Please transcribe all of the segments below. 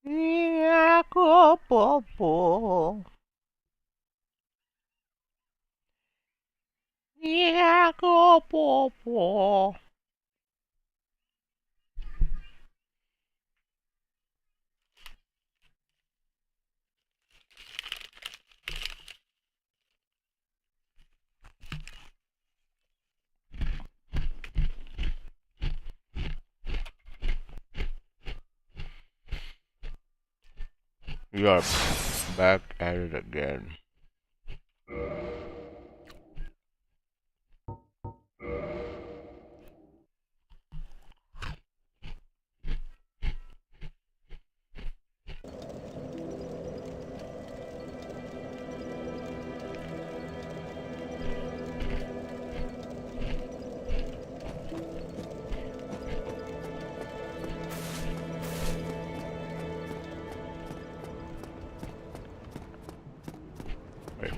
Jacopo. Jacopo. We are back at it again. Wait.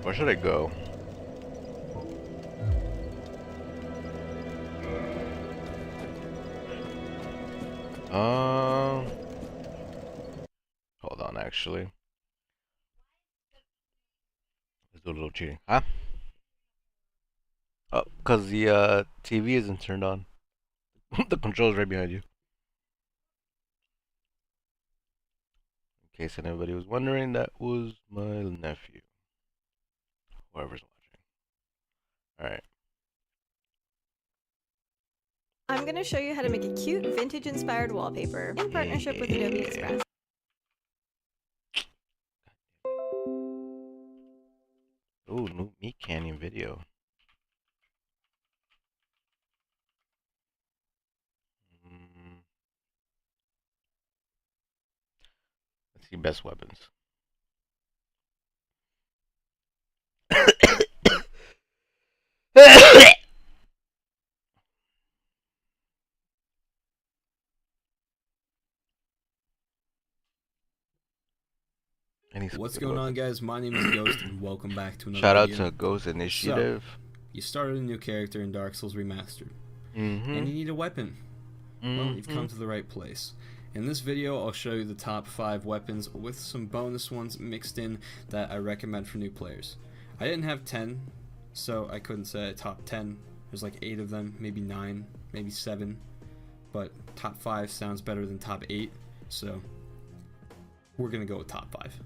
Where should I go? Hold on, actually. Let's do a little cheating. Huh? Oh, because the TV isn't turned on. The control's right behind you. In case anybody was wondering, that was my nephew. Whoever's watching. Alright. I'm going to show you how to make a cute vintage-inspired wallpaper in partnership with Adobe Express. Ooh, new Meat Canyon video. Let's see best weapons. What's going on, guys? My name is Ghost and welcome back to another Shout out video. to Ghost Initiative. So, you started a new character in Dark Souls Remastered Mm-hmm. and you need a weapon. Well, you've come to the right place. In this video, I'll show you the top 5 weapons with some bonus ones mixed in that I recommend for new players. I didn't have 10, so I couldn't say top 10. There's like 8 of them, maybe 9, maybe 7, but top 5 sounds better than top 8, so we're gonna go with top 5.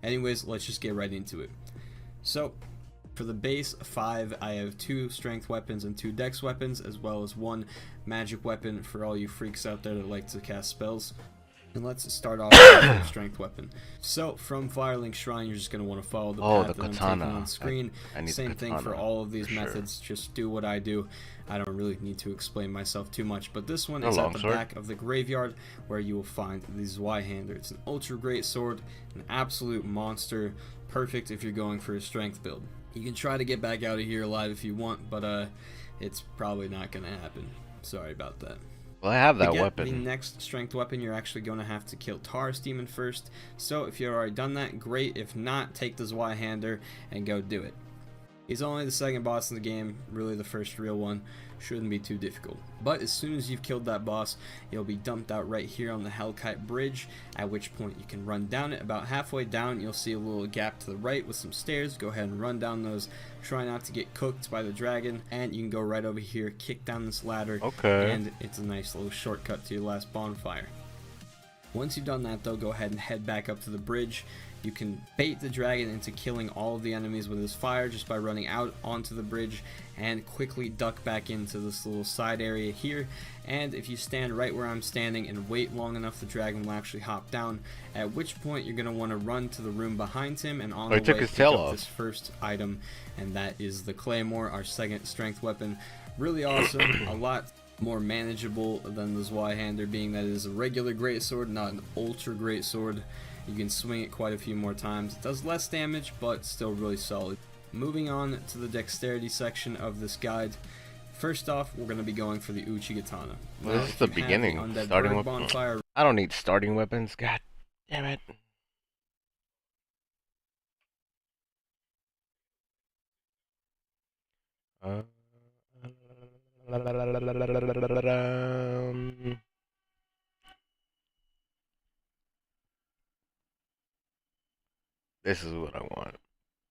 Anyways, let's just get right into it. So, for the base 5, I have 2 strength weapons and 2 dex weapons, as well as 1 magic weapon for all you freaks out there that like to cast spells. And let's start off with the strength weapon. So, from Firelink Shrine, you're just going to want to follow the path that I'm taking on screen. Same thing for all of these methods, just do what I do. I don't really need to explain myself too much, but this one is at the back of the graveyard where you will find the Zweihander. It's an ultra great sword, an absolute monster, perfect if you're going for a strength build. You can try to get back out of here alive if you want, but it's probably not going to happen. Sorry about that. Well, I have that to get weapon. The next strength weapon, you're actually going to have to kill Taurus Demon first. So if you've already done that, great. If not, take the Zweihander and go do it. He's only the second boss in the game, really the first real one. Shouldn't be too difficult. But as soon as you've killed that boss, you'll be dumped out right here on the Hellkite Bridge, at which point you can run down it. About halfway down, you'll see a little gap to the right with some stairs. Go ahead and run down those. Try not to get cooked by the dragon, and you can go right over here, kick down this ladder, and it's a nice little shortcut to your last bonfire. Once you've done that though, go ahead and head back up to the bridge. You can bait the dragon into killing all of the enemies with his fire just by running out onto the bridge and quickly duck back into this little side area here. And if you stand right where I'm standing and wait long enough, the dragon will actually hop down, at which point you're going to want to run to the room behind him and on the way pick up this first item, and that is the Claymore, our second strength weapon. Really awesome, a lot more manageable than the Zweihander, being that it is a regular greatsword, not an ultra greatsword. You can swing it quite a few more times. It does less damage, but still really solid. Moving on to the dexterity section of this guide. First off, we're going to be going for the Uchi Katana. Well, this is the beginning. Starting weapon. Bonfire. I don't need starting weapons. God damn it. This is what I want.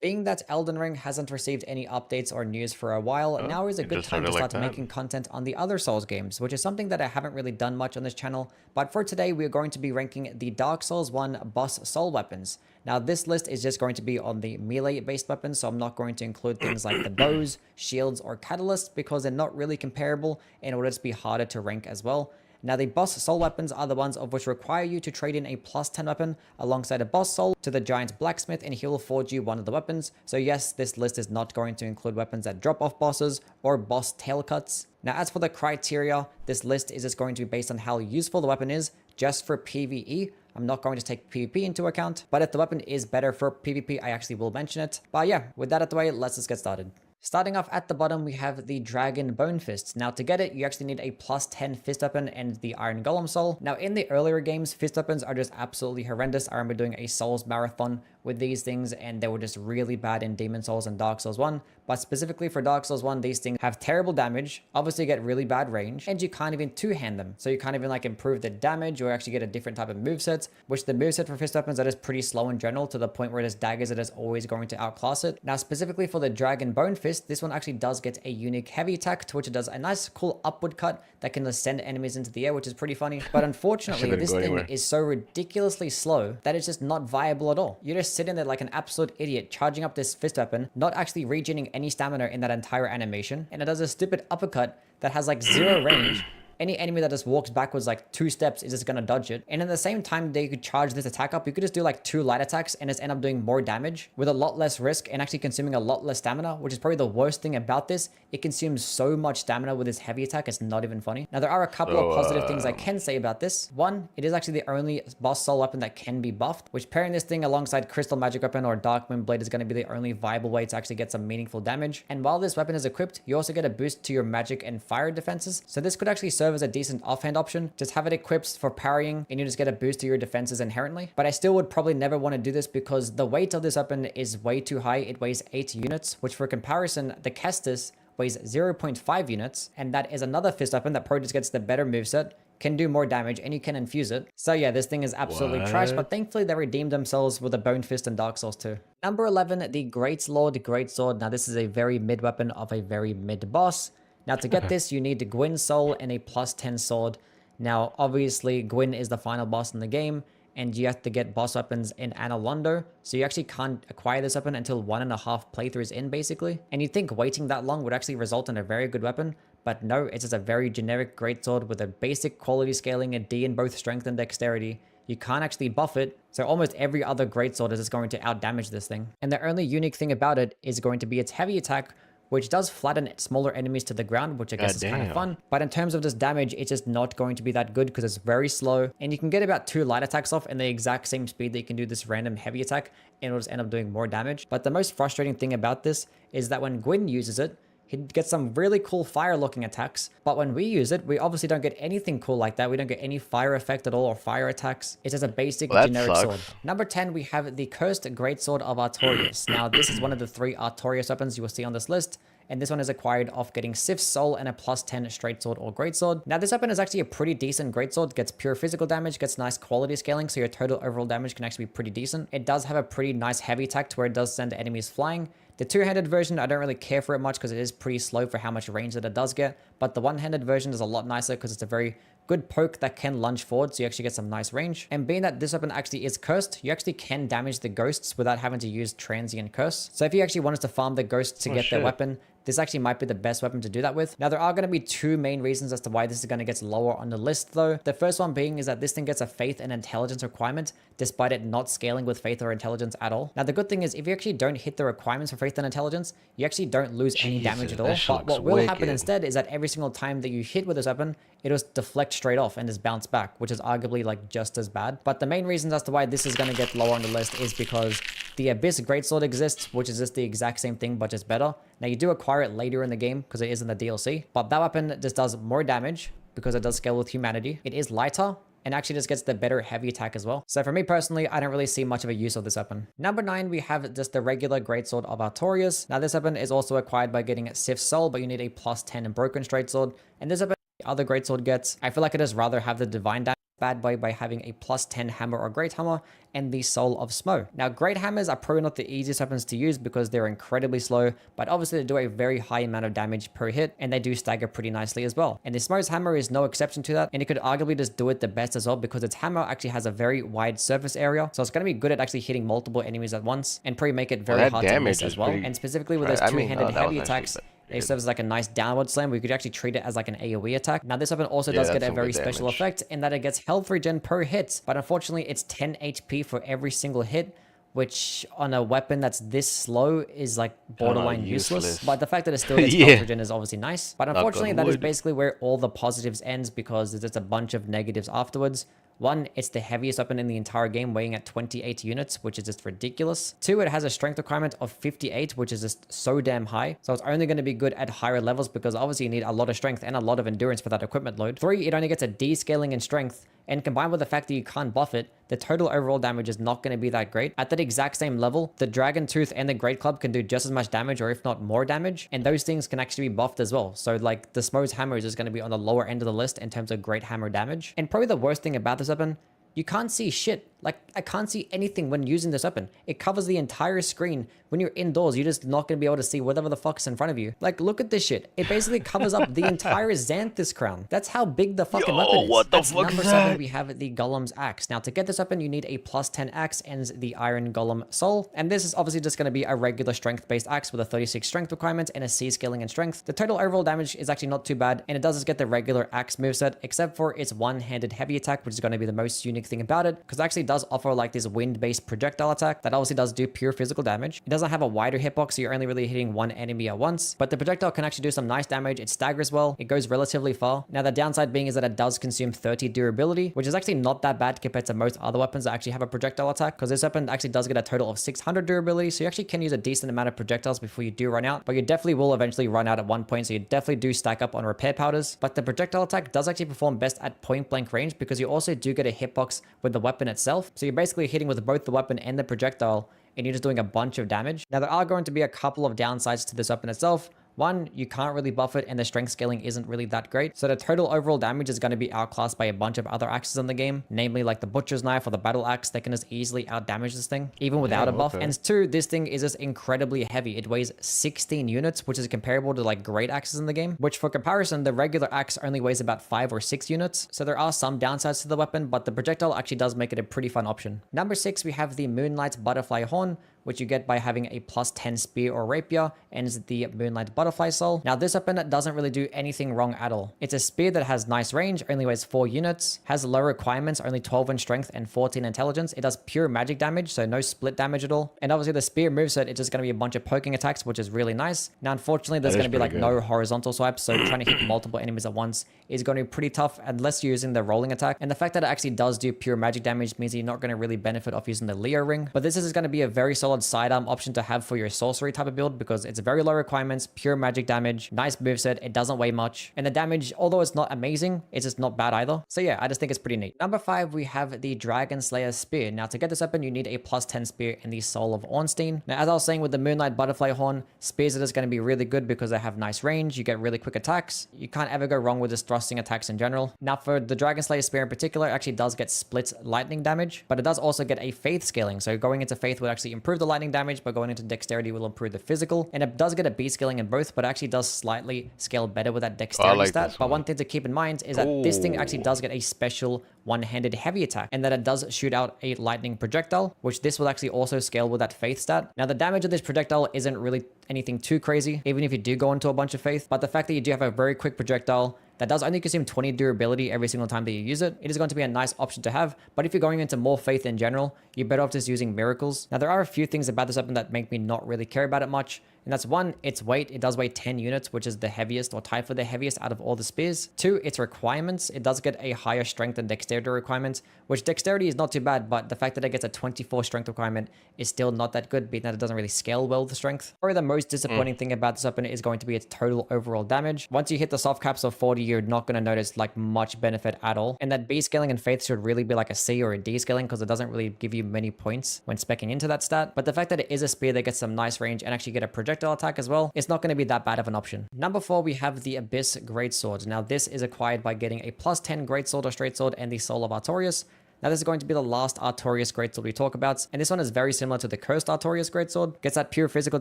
Being that Elden Ring hasn't received any updates or news for a while, now is a good time to start making content on the other Souls games, which is something that I haven't really done much on this channel. But for today, we are going to be ranking the Dark Souls 1 boss soul weapons. Now, this list is just going to be on the melee-based weapons, so I'm not going to include things like the bows, shields, or catalysts, because they're not really comparable in order to be harder to rank as well. Now, the boss soul weapons are the ones of which require you to trade in a plus 10 weapon alongside a boss soul to the giant blacksmith, and he will forge you one of the weapons. So yes, this list is not going to include weapons that drop off bosses or boss tail cuts. Now, as for the criteria, this list is just going to be based on how useful the weapon is just for PvE. I'm not going to take PvP into account, but if the weapon is better for PvP, I actually will mention it. But yeah, with that out of the way, let's just get started. Starting off at the bottom, we have the Dragon Bone Fists. Now, to get it, you actually need a plus 10 fist weapon and the Iron Golem Soul. Now, in the earlier games, fist weapons are just absolutely horrendous. I remember doing a Souls marathon with these things, and they were just really bad in Demon Souls and Dark Souls 1. But specifically for Dark Souls 1, these things have terrible damage, obviously get really bad range, and you can't even two-hand them. So you can't even like improve the damage or actually get a different type of moveset, which the moveset for fist weapons are just pretty slow in general, to the point where there's daggers that is always going to outclass it. Now, specifically for the Dragon Bone Fist, this one actually does get a unique heavy attack, to which it does a nice cool upward cut that can send enemies into the air, which is pretty funny. But unfortunately, this thing is so ridiculously slow that it's just not viable at all. You're just sitting there like an absolute idiot, charging up this fist weapon, not actually regenerating any stamina in that entire animation, and it does a stupid uppercut that has like 0 range. Any enemy that just walks backwards like 2 steps is just gonna dodge it. And in the same time that you could charge this attack up, you could just do like 2 light attacks and just end up doing more damage with a lot less risk and actually consuming a lot less stamina, which is probably the worst thing about this. It consumes so much stamina with this heavy attack, it's not even funny. Now, there are a couple of positive things I can say about this. One, it is actually the only boss soul weapon that can be buffed, which pairing this thing alongside Crystal Magic Weapon or Dark Moon Blade is going to be the only viable way to actually get some meaningful damage. And while this weapon is equipped, you also get a boost to your magic and fire defenses. So this could actually serve as a decent offhand option. Just have it equipped for parrying and you just get a boost to your defenses inherently. But I still would probably never want to do this because the weight of this weapon is way too high. It weighs 8 units, which for comparison, the Kestis weighs 0.5 units, and that is another fist weapon that probably just gets the better moveset, can do more damage, and you can infuse it. So yeah, this thing is absolutely trash, but thankfully they redeemed themselves with a Bone Fist in Dark Souls 2. Number 11, the Great Lord Greatsword. Now this is a very mid weapon of a very mid boss. Now to get this, you need Gwyn's Soul and a plus 10 sword. Now obviously Gwyn is the final boss in the game, and you have to get boss weapons in Anor Londo, so you actually can't acquire this weapon until 1.5 playthroughs in, basically. And you'd think waiting that long would actually result in a very good weapon, but no, it's just a very generic greatsword with a basic quality scaling, a D in both strength and dexterity. You can't actually buff it, so almost every other greatsword is just going to outdamage this thing. And the only unique thing about it is going to be its heavy attack, which does flatten smaller enemies to the ground, which I guess is kind of fun. But in terms of this damage, it's just not going to be that good because it's very slow. And you can get about 2 light attacks off in the exact same speed that you can do this random heavy attack, and it'll just end up doing more damage. But the most frustrating thing about this is that when Gwyn uses it, he gets some really cool fire looking attacks, but when we use it, we obviously don't get anything cool like that. We don't get any fire effect at all or fire attacks. It's just a basic generic sword. Number 10, we have the Cursed Greatsword of Artorias. Now, this is one of the 3 Artorias weapons you will see on this list, and this one is acquired off getting Sif's Soul and a plus 10 straight sword or greatsword. Now, this weapon is actually a pretty decent greatsword. Gets pure physical damage, gets nice quality scaling, so your total overall damage can actually be pretty decent. It does have a pretty nice heavy attack to where it does send enemies flying. The 2-handed version, I don't really care for it much because it is pretty slow for how much range that it does get, but the 1-handed version is a lot nicer because it's a very good poke that can lunge forward, so you actually get some nice range. And being that this weapon actually is cursed, you actually can damage the ghosts without having to use transient curse. So if you actually wanted to farm the ghosts to get their weapon, this actually might be the best weapon to do that with. Now, there are going to be two main reasons as to why this is going to get lower on the list though. The first one being is that this thing gets a faith and intelligence requirement, despite it not scaling with faith or intelligence at all. Now, the good thing is if you actually don't hit the requirements for faith and intelligence, you actually don't lose any damage at all. But what will happen instead is that every single time that you hit with this weapon, it'll deflect straight off and just bounce back, which is arguably like just as bad. But the main reasons as to why this is going to get lower on the list is because the Abyss Greatsword exists, which is just the exact same thing, but just better. Now, you do acquire it later in the game because it is in the DLC, but that weapon just does more damage because it does scale with humanity. It is lighter and actually just gets the better heavy attack as well. So for me personally, I don't really see much of a use of this weapon. Number 9, we have just the regular Greatsword of Artorias. Now, this weapon is also acquired by getting Sif's Soul, but you need a +10 in Broken Straight Sword. And this weapon, the other Greatsword gets, I feel like I just rather have the Divine Damage bad boy by having a +10 hammer or great hammer and the Soul of Smo. Now, great hammers are probably not the easiest weapons to use because they're incredibly slow, but obviously they do a very high amount of damage per hit, and they do stagger pretty nicely as well. And the Smo's hammer is no exception to that, and it could arguably just do it the best as well because its hammer actually has a very wide surface area, so it's going to be good at actually hitting multiple enemies at once and probably make it very hard to miss as well. And specifically with those two-handed heavy attacks, it serves as like a nice downward slam where you could actually treat it as like an AoE attack. Now, this weapon also does get a very special effect in that it gets health regen per hit, but unfortunately it's 10 HP for every single hit, which on a weapon that's this slow is like borderline useless. But the fact that it still gets health regen is obviously nice. But unfortunately, that is basically where all the positives ends because there's just a bunch of negatives afterwards. 1, it's the heaviest weapon in the entire game, weighing at 28 units, which is just ridiculous. 2, it has a strength requirement of 58, which is just so damn high. So it's only going to be good at higher levels because obviously you need a lot of strength and a lot of endurance for that equipment load. 3, it only gets a descaling in strength. And combined with the fact that you can't buff it, the total overall damage is not going to be that great. At that exact same level, the Dragon Tooth and the Great Club can do just as much damage, or if not more damage. And those things can actually be buffed as well. So like the Smo's hammer is just going to be on the lower end of the list in terms of great hammer damage. And probably the worst thing about this weapon, you can't see shit. Like, I can't see anything when using this weapon. It covers the entire screen. When you're indoors, you're just not going to be able to see whatever the fuck's in front of you. Like, look at this shit. It basically covers up the entire Xanthus crown. That's how big the fucking weapon is. What the fuck number 7, we have the Golem's Axe. Now, to get this weapon, you need a +10 axe and the Iron Golem Soul. And this is obviously just going to be a regular strength-based axe with a 36 strength requirement and a C scaling in strength. The total overall damage is actually not too bad, and it does just get the regular axe moveset, except for its one-handed heavy attack, which is going to be the most unique thing about it, because it actually does offer like this wind-based projectile attack that obviously does do pure physical damage. It doesn't have a wider hitbox, so you're only really hitting one enemy at once, but the projectile can actually do some nice damage. It staggers well. It goes relatively far. Now, the downside being is that it does consume 30 durability, which is actually not that bad compared to most other weapons that actually have a projectile attack, because this weapon actually does get a total of 600 durability, so you actually can use a decent amount of projectiles before you do run out, but you definitely will eventually run out at one point, so you definitely do stack up on repair powders. But the projectile attack does actually perform best at point blank range because you also do get a hitbox with the weapon itself, so you're basically hitting with both the weapon and the projectile, and you're just doing a bunch of damage. Now, there are going to be a couple of downsides to this weapon itself. 1, you can't really buff it, and the strength scaling isn't really that great. So the total overall damage is going to be outclassed by a bunch of other axes in the game, namely like the Butcher's Knife or the Battle Axe. They can just easily outdamage this thing, even without a buff. And 2, this thing is just incredibly heavy. It weighs 16 units, which is comparable to like great axes in the game, which for comparison, the regular axe only weighs about 5 or 6 units. So there are some downsides to the weapon, but the projectile actually does make it a pretty fun option. Number 6, we have the Moonlight Butterfly Horn, which you get by having a +10 spear or rapier, and the Moonlight Butterfly Soul. Now, this weapon doesn't really do anything wrong at all. It's a spear that has nice range, only weighs 4 units, has low requirements, only 12 in strength and 14 intelligence. It does pure magic damage, so no split damage at all. And obviously the spear moveset, it's just going to be a bunch of poking attacks, which is really nice. Now, unfortunately, there's going to be like no horizontal swipes, so trying to hit multiple enemies at once is going to be pretty tough unless you're using the rolling attack. And the fact that it actually does do pure magic damage means you're not going to really benefit off using the Leo ring. But this is going to be a very solid sidearm option to have for your sorcery type of build because it's very low requirements, pure magic damage, nice moveset, it doesn't weigh much, and the damage, although it's not amazing, it's just not bad either. So yeah, I just think it's pretty neat. Number 5, we have the Dragon Slayer Spear. Now, to get this weapon, you need a +10 spear and the Soul of Ornstein. Now, as I was saying with the Moonlight Butterfly Horn, spears are just going to be really good because they have nice range, you get really quick attacks. You can't ever go wrong with just thrusting attacks in general. Now, for the Dragon Slayer Spear in particular, it actually does get split lightning damage, but it does also get a faith scaling. So going into faith would actually improve the lightning damage, but going into dexterity will improve the physical, and it does get a beat scaling in both, but actually does slightly scale better with that dexterity stat. But one thing to keep in mind is that this thing actually does get a special one-handed heavy attack, and that it does shoot out a lightning projectile, which this will actually also scale with that faith stat. Now, the damage of this projectile isn't really anything too crazy, even if you do go into a bunch of faith. But the fact that you do have a very quick projectile that does only consume 20 durability every single time that you use it, it is going to be a nice option to have. But if you're going into more faith in general, you're better off just using miracles. Now, there are a few things about this weapon that make me not really care about it much. And that's one, its weight. It does weigh 10 units, which is the heaviest or tied for the heaviest out of all the spears. Two, its requirements. It does get a higher strength and dexterity requirement, which dexterity is not too bad, but the fact that it gets a 24 strength requirement is still not that good, being that it doesn't really scale well with the strength. Probably the most disappointing thing about this weapon is going to be its total overall damage. Once you hit the soft caps of 40, you're not going to notice like much benefit at all. And that B scaling in faith should really be like a C or a D scaling, because it doesn't really give you many points when speccing into that stat. But the fact that it is a spear that gets some nice range and actually get a projectile attack as well, it's not going to be that bad of an option. Number 4, we have the Abyss Greatsword. Now this is acquired by getting a plus 10 Greatsword or Straight Sword and the Soul of Artorias. Now this is going to be the last Artorias Greatsword we talk about, and this one is very similar to the Cursed Artorias Greatsword. Gets that pure physical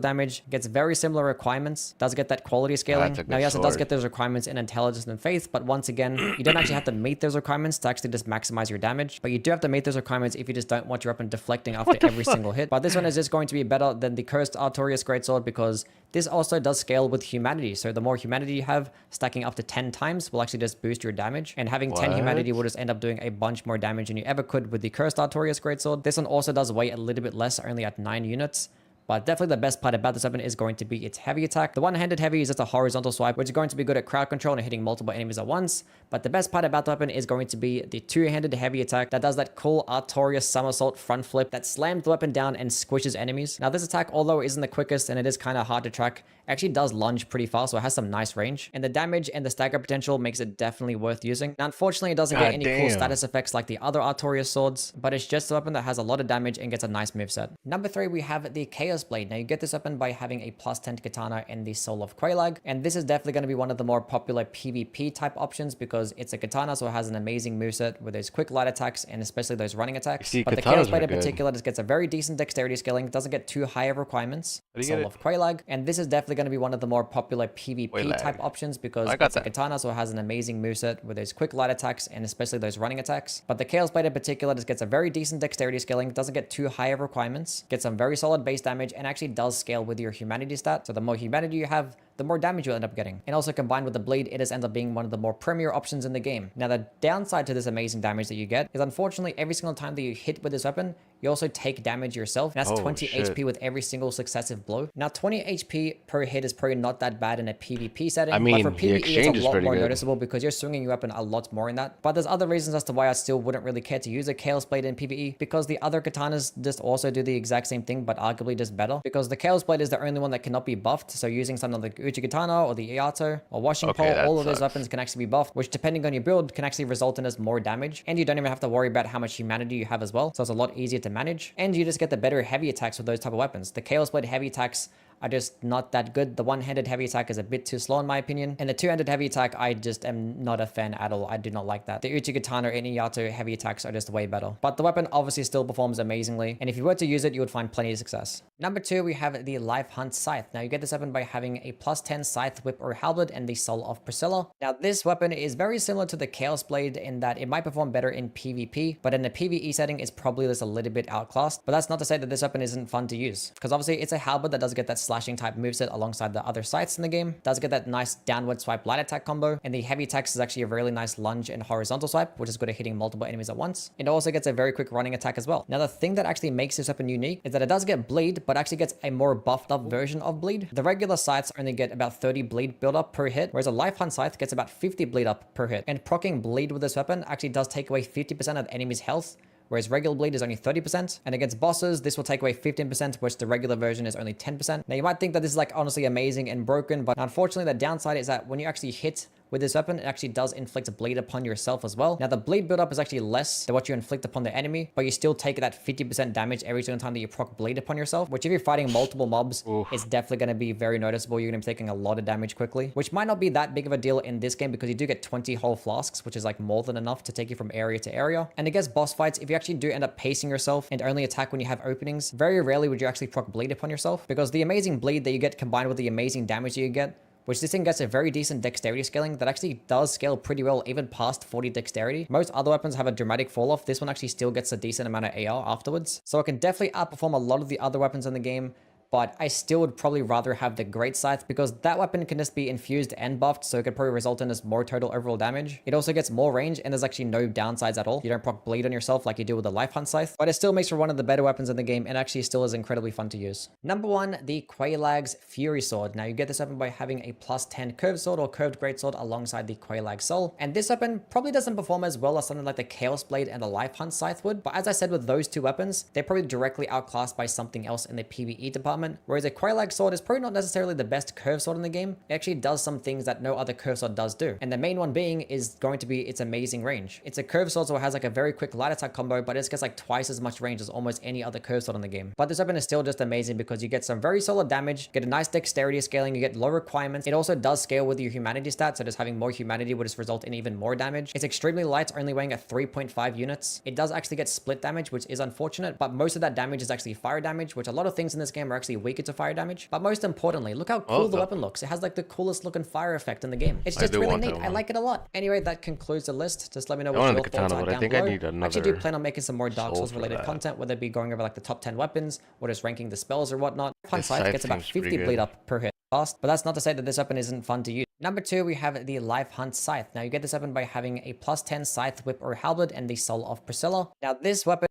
damage, gets very similar requirements, does get that quality scaling. Now yes, it does get those requirements in Intelligence and Faith, but once again, you don't actually have to meet those requirements to actually just maximize your damage, but you do have to meet those requirements if you just don't want your weapon deflecting after every single hit. But this one is just going to be better than the Cursed Artorias Greatsword because this also does scale with humanity. So the more humanity you have, stacking up to 10 times will actually just boost your damage. And having 10 humanity will just end up doing a bunch more damage than you ever could with the Cursed Artorias Greatsword. This one also does weigh a little bit less, only at 9 units. But definitely the best part about this weapon is going to be its heavy attack. The one-handed heavy is just a horizontal swipe, which is going to be good at crowd control and hitting multiple enemies at once. But the best part about the weapon is going to be the two-handed heavy attack that does that cool Artorias somersault front flip that slams the weapon down and squishes enemies. Now this attack, although it isn't the quickest and it is kind of hard to track, actually does lunge pretty fast, so it has some nice range. And the damage and the stagger potential makes it definitely worth using. Now unfortunately, it doesn't get any cool status effects like the other Artorias swords, but it's just a weapon that has a lot of damage and gets a nice moveset. Number 3, we have the Chaos Blade. Now you get this weapon by having a plus 10 katana and the Soul of Quelaag, and this is definitely going to be one of the more popular PvP type options because it's a katana, so it has an amazing moveset with those quick light attacks and especially those running attacks. But the Chaos Blade in particular just gets a very decent dexterity scaling, doesn't get too high of requirements. Soul of Quelaag, and this is definitely going to be one of the more popular PvP type options because it's a katana, so it has an amazing moveset with those quick light attacks and especially those running attacks. But the Chaos Blade in particular just gets a very decent dexterity scaling, doesn't get too high of requirements, gets some very solid base damage, and actually does scale with your humanity stat. So the more humanity you have, the more damage you'll end up getting. And also combined with the bleed, it just ends up being one of the more premier options in the game. Now the downside to this amazing damage that you get is unfortunately every single time that you hit with this weapon, you also take damage yourself. And that's 20 HP with every single successive blow. Now 20 HP per hit is probably not that bad in a PvP setting, but for PvE it's a lot more noticeable because you're swinging your weapon a lot more in that. But there's other reasons as to why I still wouldn't really care to use a Chaos Blade in PvE, because the other katanas just also do the exact same thing but arguably just better, because the Chaos Blade is the only one that cannot be buffed. So using something like the Uchigatana or the Iato or Washing Pole, all of those weapons can actually be buffed, which depending on your build can actually result in us more damage, and you don't even have to worry about how much humanity you have as well, so it's a lot easier to manage, and you just get the better heavy attacks with those type of weapons. The Chaos Blade heavy attacks are just not that good. The one-handed heavy attack is a bit too slow in my opinion, and the two-handed heavy attack I just am not a fan at all. I do not like that. The Uchigatana and Iato heavy attacks are just way better, but the weapon obviously still performs amazingly, and if you were to use it you would find plenty of success. Number 2, we have the Life Hunt Scythe. Now you get this weapon by having a plus 10 Scythe, Whip or Halberd and the Soul of Priscilla. Now this weapon is very similar to the Chaos Blade in that it might perform better in PvP, but in a PvE setting it's probably just a little bit outclassed. But that's not to say that this weapon isn't fun to use, because obviously it's a halberd that does get that slashing type moveset alongside the other scythes in the game, does get that nice downward swipe light attack combo, and the heavy attacks is actually a really nice lunge and horizontal swipe, which is good at hitting multiple enemies at once. It also gets a very quick running attack as well. Now the thing that actually makes this weapon unique is that it does get bleed, but actually gets a more buffed up version of bleed. The regular scythes only get about 30 bleed build up per hit, whereas a Life Hunt Scythe gets about 50 bleed up per hit. And proccing bleed with this weapon actually does take away 50% of the enemy's health, whereas regular bleed is only 30%. And against bosses, this will take away 15%, which the regular version is only 10%. Now you might think that this is like honestly amazing and broken, but unfortunately the downside is that when you actually hit with this weapon, it actually does inflict bleed upon yourself as well. Now the bleed buildup is actually less than what you inflict upon the enemy, but you still take that 50% damage every single time that you proc bleed upon yourself, which if you're fighting multiple mobs, it's definitely going to be very noticeable. You're going to be taking a lot of damage quickly, which might not be that big of a deal in this game because you do get 20 whole flasks, which is like more than enough to take you from area to area. And against boss fights, if you actually do end up pacing yourself and only attack when you have openings, very rarely would you actually proc bleed upon yourself, because the amazing bleed that you get combined with the amazing damage that you get, which this thing gets a very decent dexterity scaling that actually does scale pretty well even past 40 dexterity. Most other weapons have a dramatic fall off. This one actually still gets a decent amount of AR afterwards. So it can definitely outperform a lot of the other weapons in the game but I still would probably rather have the Great Scythe because that weapon can just be infused and buffed, so it could probably result in just more total overall damage. It also gets more range, and there's actually no downsides at all. You don't proc bleed on yourself like you do with the Life Hunt Scythe, but it still makes for one of the better weapons in the game and actually still is incredibly fun to use. Number 1, the Quailag's Fury Sword. Now you get this weapon by having a plus 10 curved sword or curved greatsword alongside the Quailag Soul, and this weapon probably doesn't perform as well as something like the Chaos Blade and the Life Hunt Scythe would, but as I said with those two weapons, they're probably directly outclassed by something else in the PvE department, whereas a Quailag sword is probably not necessarily the best curved sword in the game. It actually does some things that no other curved sword does do, and the main one being is going to be its amazing range. It's a curved sword, so it has like a very quick light attack combo, but it gets like twice as much range as almost any other curved sword in the game. But this weapon is still just amazing because you get some very solid damage, get a nice dexterity scaling, you get low requirements. It also does scale with your humanity stats, so just having more humanity would just result in even more damage. It's extremely light, only weighing at 3.5 units. It does actually get split damage, which is unfortunate, but most of that damage is actually fire damage, which a lot of things in this game are actually weaker to fire damage. But most importantly, look how cool the weapon looks. It has like the coolest looking fire effect in the game. It's just really neat. I like it a lot. Anyway, that concludes the list. Just let me know what your thoughts are down below. I actually do plan on making some more Dark Souls related content, whether it be going over like the top 10 weapons or just ranking the spells or whatnot. Hunt Scythe gets about 50 bleed up per hit fast, but that's not to say that this weapon isn't fun to use. Number 2, we have the Life Hunt Scythe. Now you get this weapon by having a plus 10 Scythe, Whip, or Halberd and the Soul of Priscilla. Now this weapon...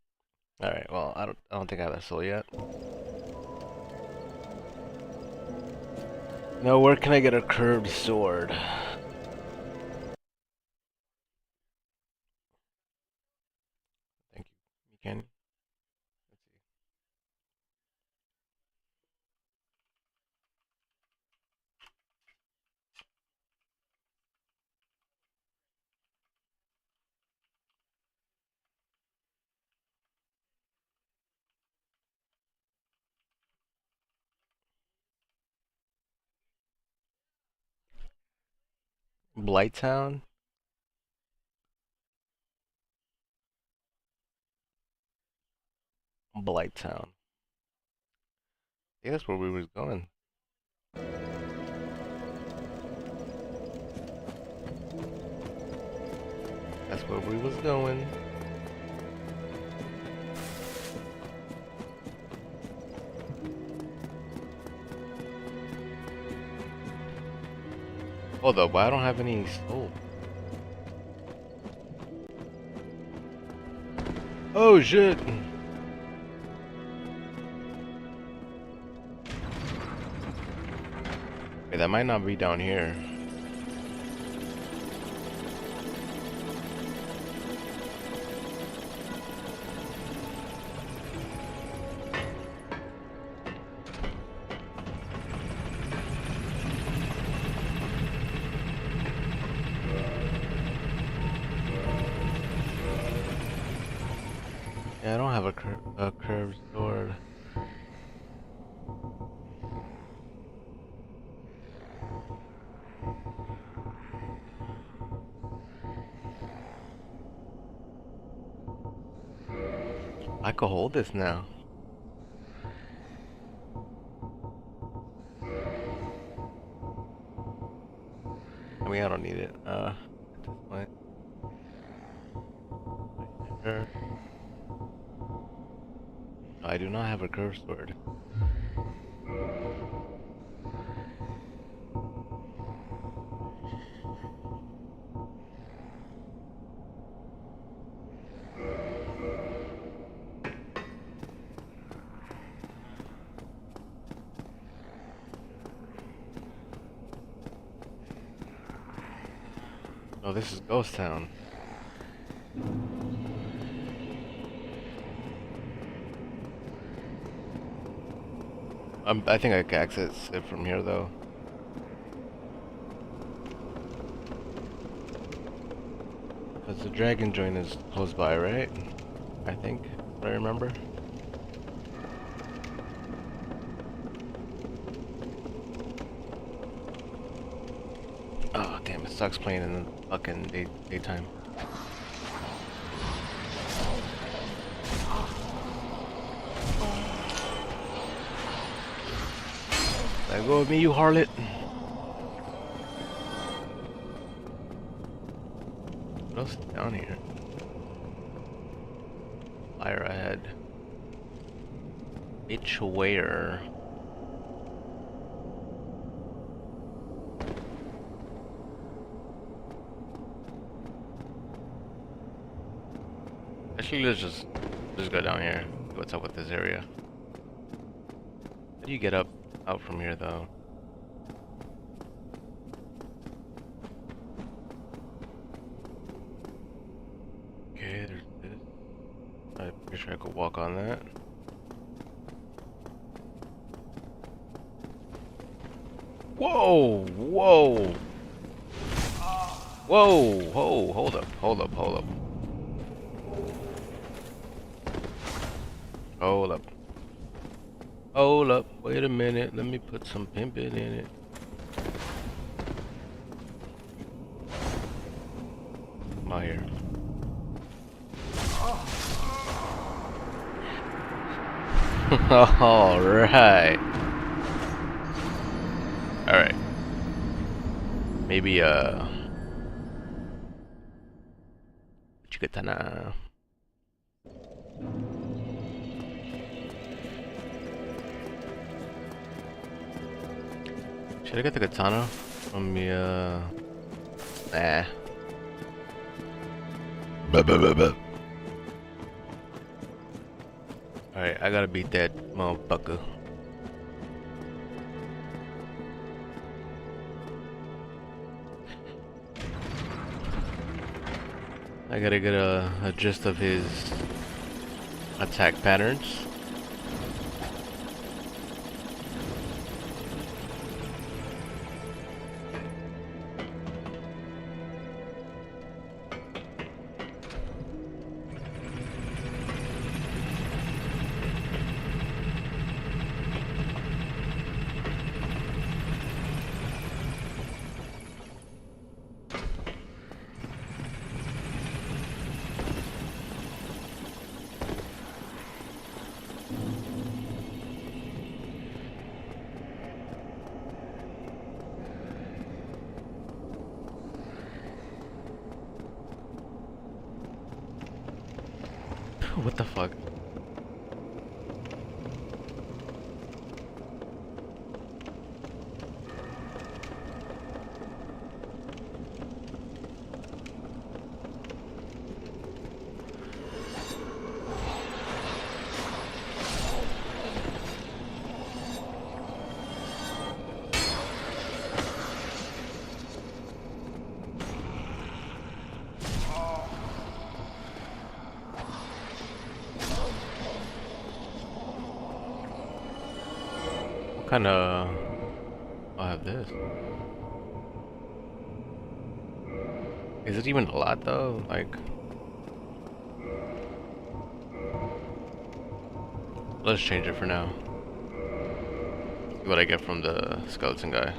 Alright, well, I don't think I have a soul yet. Now where can I get a curved sword? Thank you. You can? Let's see. Blighttown? Blighttown. Yeah, that's where we was going. That's where we was going. Hold up, but I don't have any soul. Oh shit! Wait, that might not be down here. Yeah, I don't have a curved sword. I could hold this now. I mean, I don't need it. At this point. Sure. I do not have a curved sword. Oh, this is Ghost Town. I think I can access it from here though. Because the dragon joint is close by, right? I think, if I remember. Oh damn, it sucks playing in the fucking daytime. Let go of me, you harlot. What else is down here? Fire ahead. Bitch, where? Actually, let's just go down here. What's up with this area? How do you get out from here though? Okay, there's this. I'm pretty sure I could walk on that. Whoa! Whoa! Whoa! Whoa! Hold up! Hold up! Hold up! Hold up! Hold up! Wait a minute. Let me put some pimpin' in it. Come out here. All right. All right. Maybe Chikatana. Should I get the katana from the nah. Alright, I gotta beat that motherfucker. I gotta get a gist of his attack patterns. What the fuck? Kind of. I'll have this. Is it even a lot though? Like, let's change it for now. See what I get from the skeleton guy.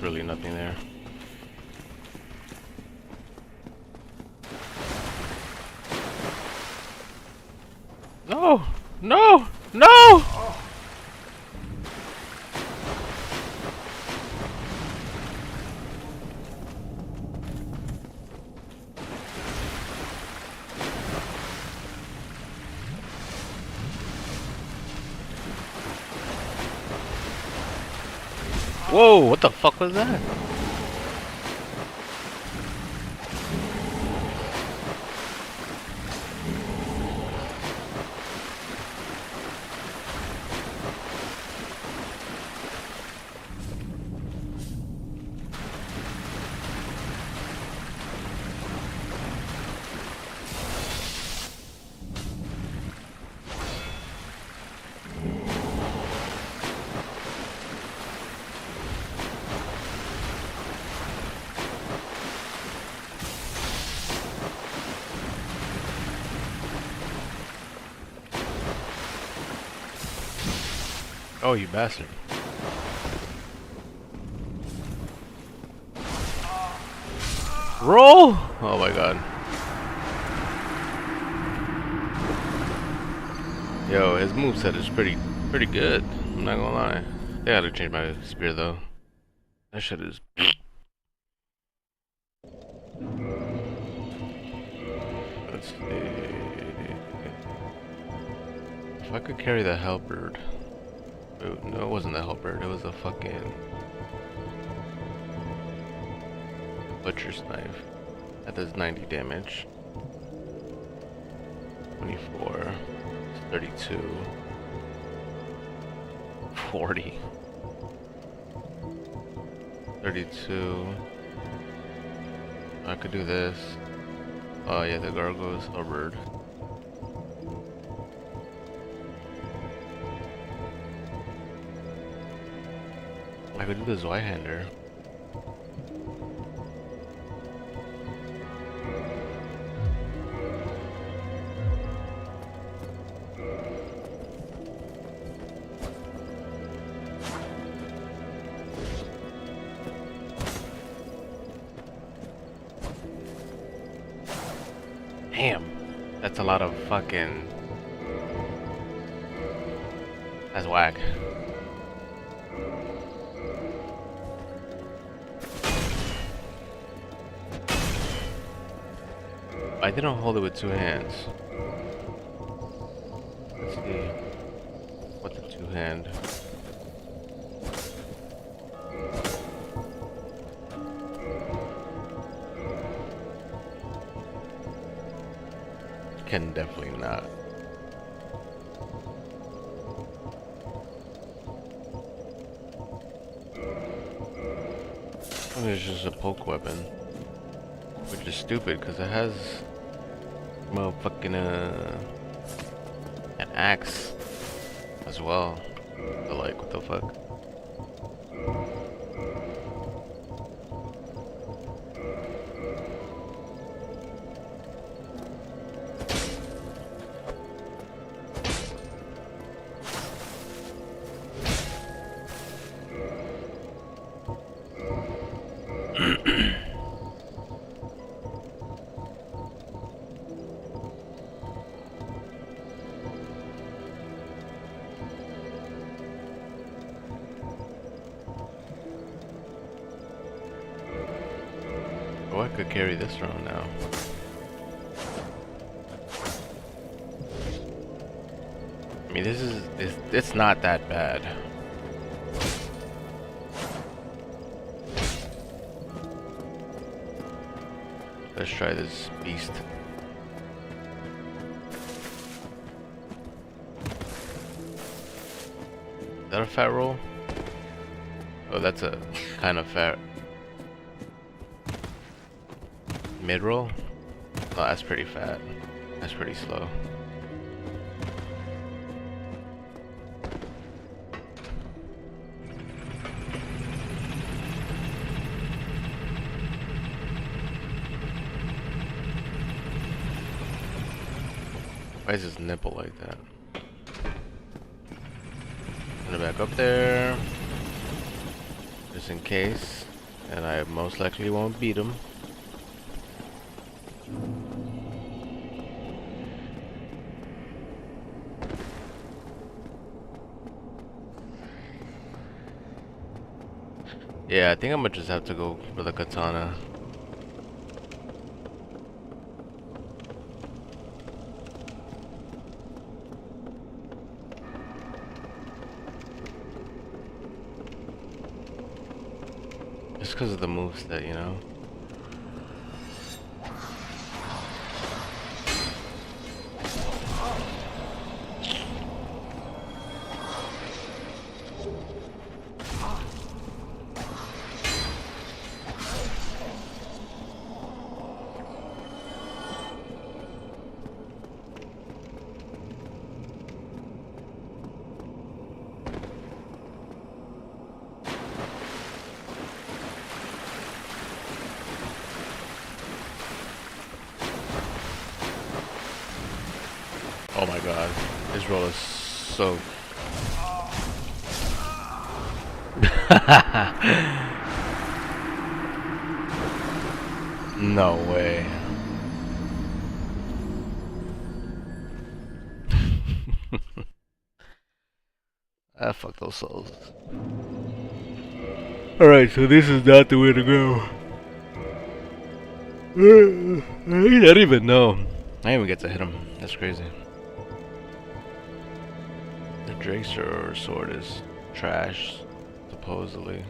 Really nothing there. No! No! No! Whoa, what the fuck was that? Oh, you bastard. Roll! Oh my god. Yo, his moveset is pretty good. I'm not gonna lie. I gotta change my spear though. That shit is let's see. If I could carry the halberd. No, it wasn't the halberd. It was a fucking butcher's knife. That does 90 damage. 24, 32, 40, 32. I could do this. Oh yeah, the gargoyle's halberd. I could do the Zweihander. Damn, that's a lot of fucking... That's whack. I didn't hold it with two hands. Let's see. What's a two hand? Can definitely not. I mean, it's just a poke weapon, which is stupid because it has motherfucking an axe as well. So like, what the fuck? Oh, I could carry this around now. I mean, it's not that bad. Let's try this beast. Is that a fat roll? Oh, that's a kind of fat. Mid roll? Oh, that's pretty fat. That's pretty slow. Why is his nipple like that? Put it back up there, just in case, and I most likely won't beat him. Yeah, I think I'm gonna just have to go for the katana. Just because of the moveset, you know? Oh my god, this roll is so... No way. Ah, fuck those souls. Alright, so this is not the way to go. I don't even know. I didn't even get to hit him. That's crazy. The Darksouls sword is trash, supposedly.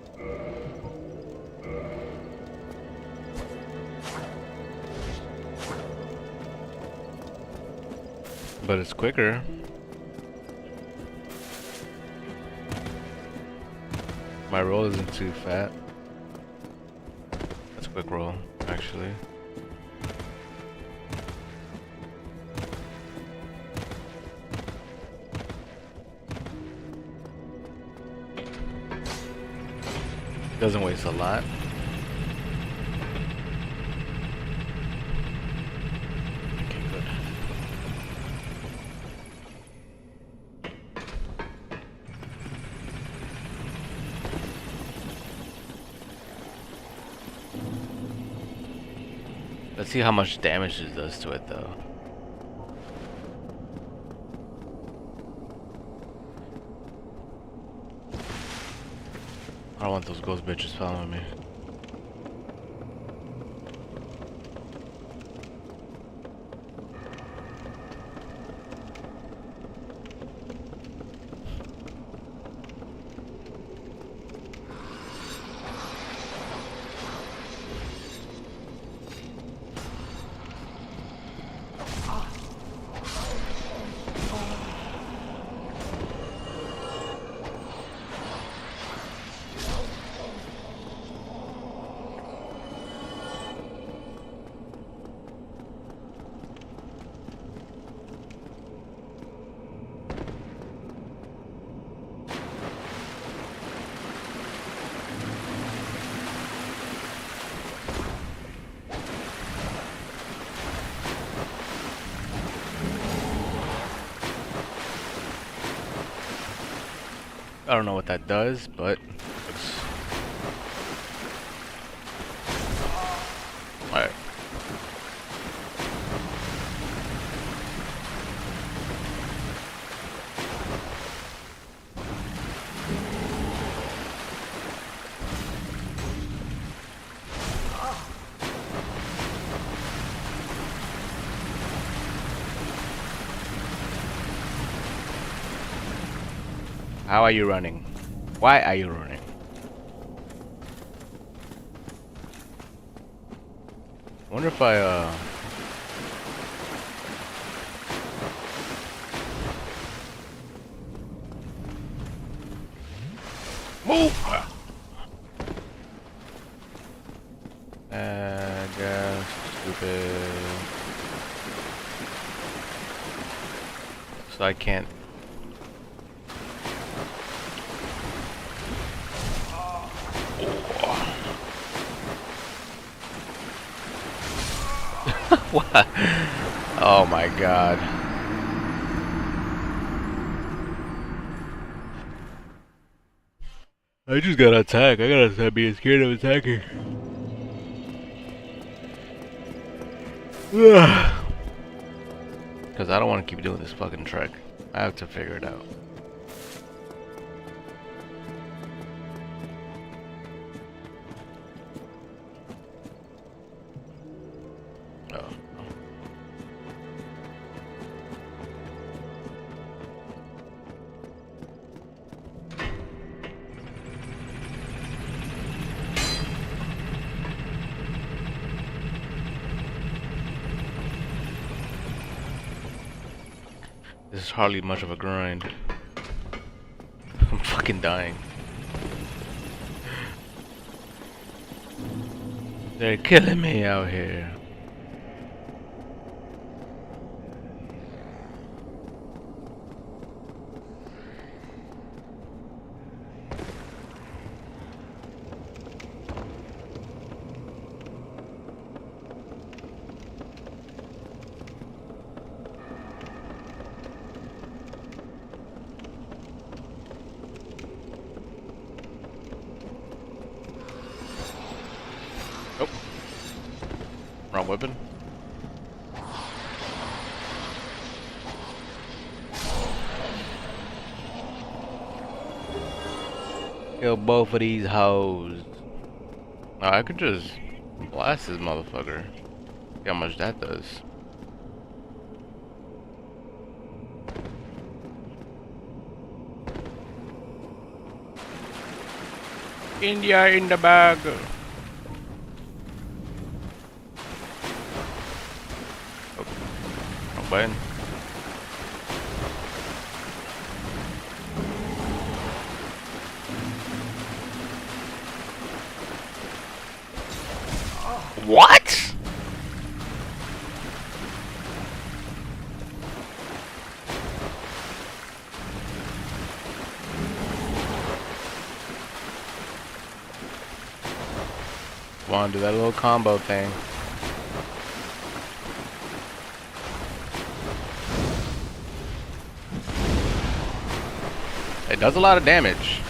But it's quicker. My roll isn't too fat. That's a quick roll, actually. Doesn't waste a lot. Okay, good. Let's see how much damage it does to it, though. I don't want those ghost bitches following me. I don't know what that does, but it's... Alright. How are you running? Why are you running? I wonder if I move. Guess stupid. So I can't. What? Oh my god. I just gotta attack. I gotta stop being scared of attacking. Because I don't want to keep doing this fucking trek. I have to figure it out. This is hardly much of a grind. I'm fucking dying. They're killing me out here. Oh. Wrong weapon. Kill both of these hoes. Oh, I could just blast this motherfucker. See how much that does. India in the bag. Oh, wrong button. What? Want to do that little combo thing. It does a lot of damage.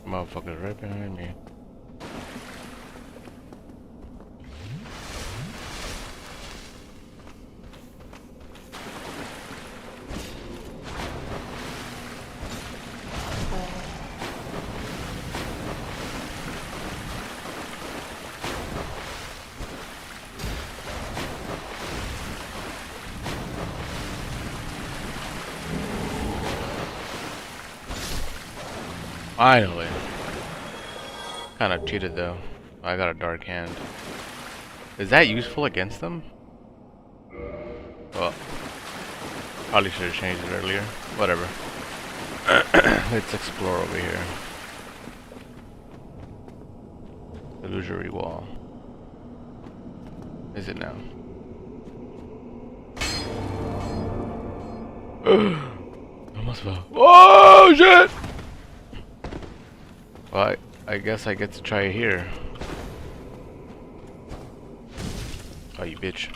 Motherfucker's right behind me. Finally. Kind of cheated though. I got a dark hand. Is that useful against them? Well, probably should have changed it earlier. Whatever. Let's explore over here. Illusory wall. Is it now? Almost fell. Oh shit! Well, I guess I get to try it here. Oh, you bitch.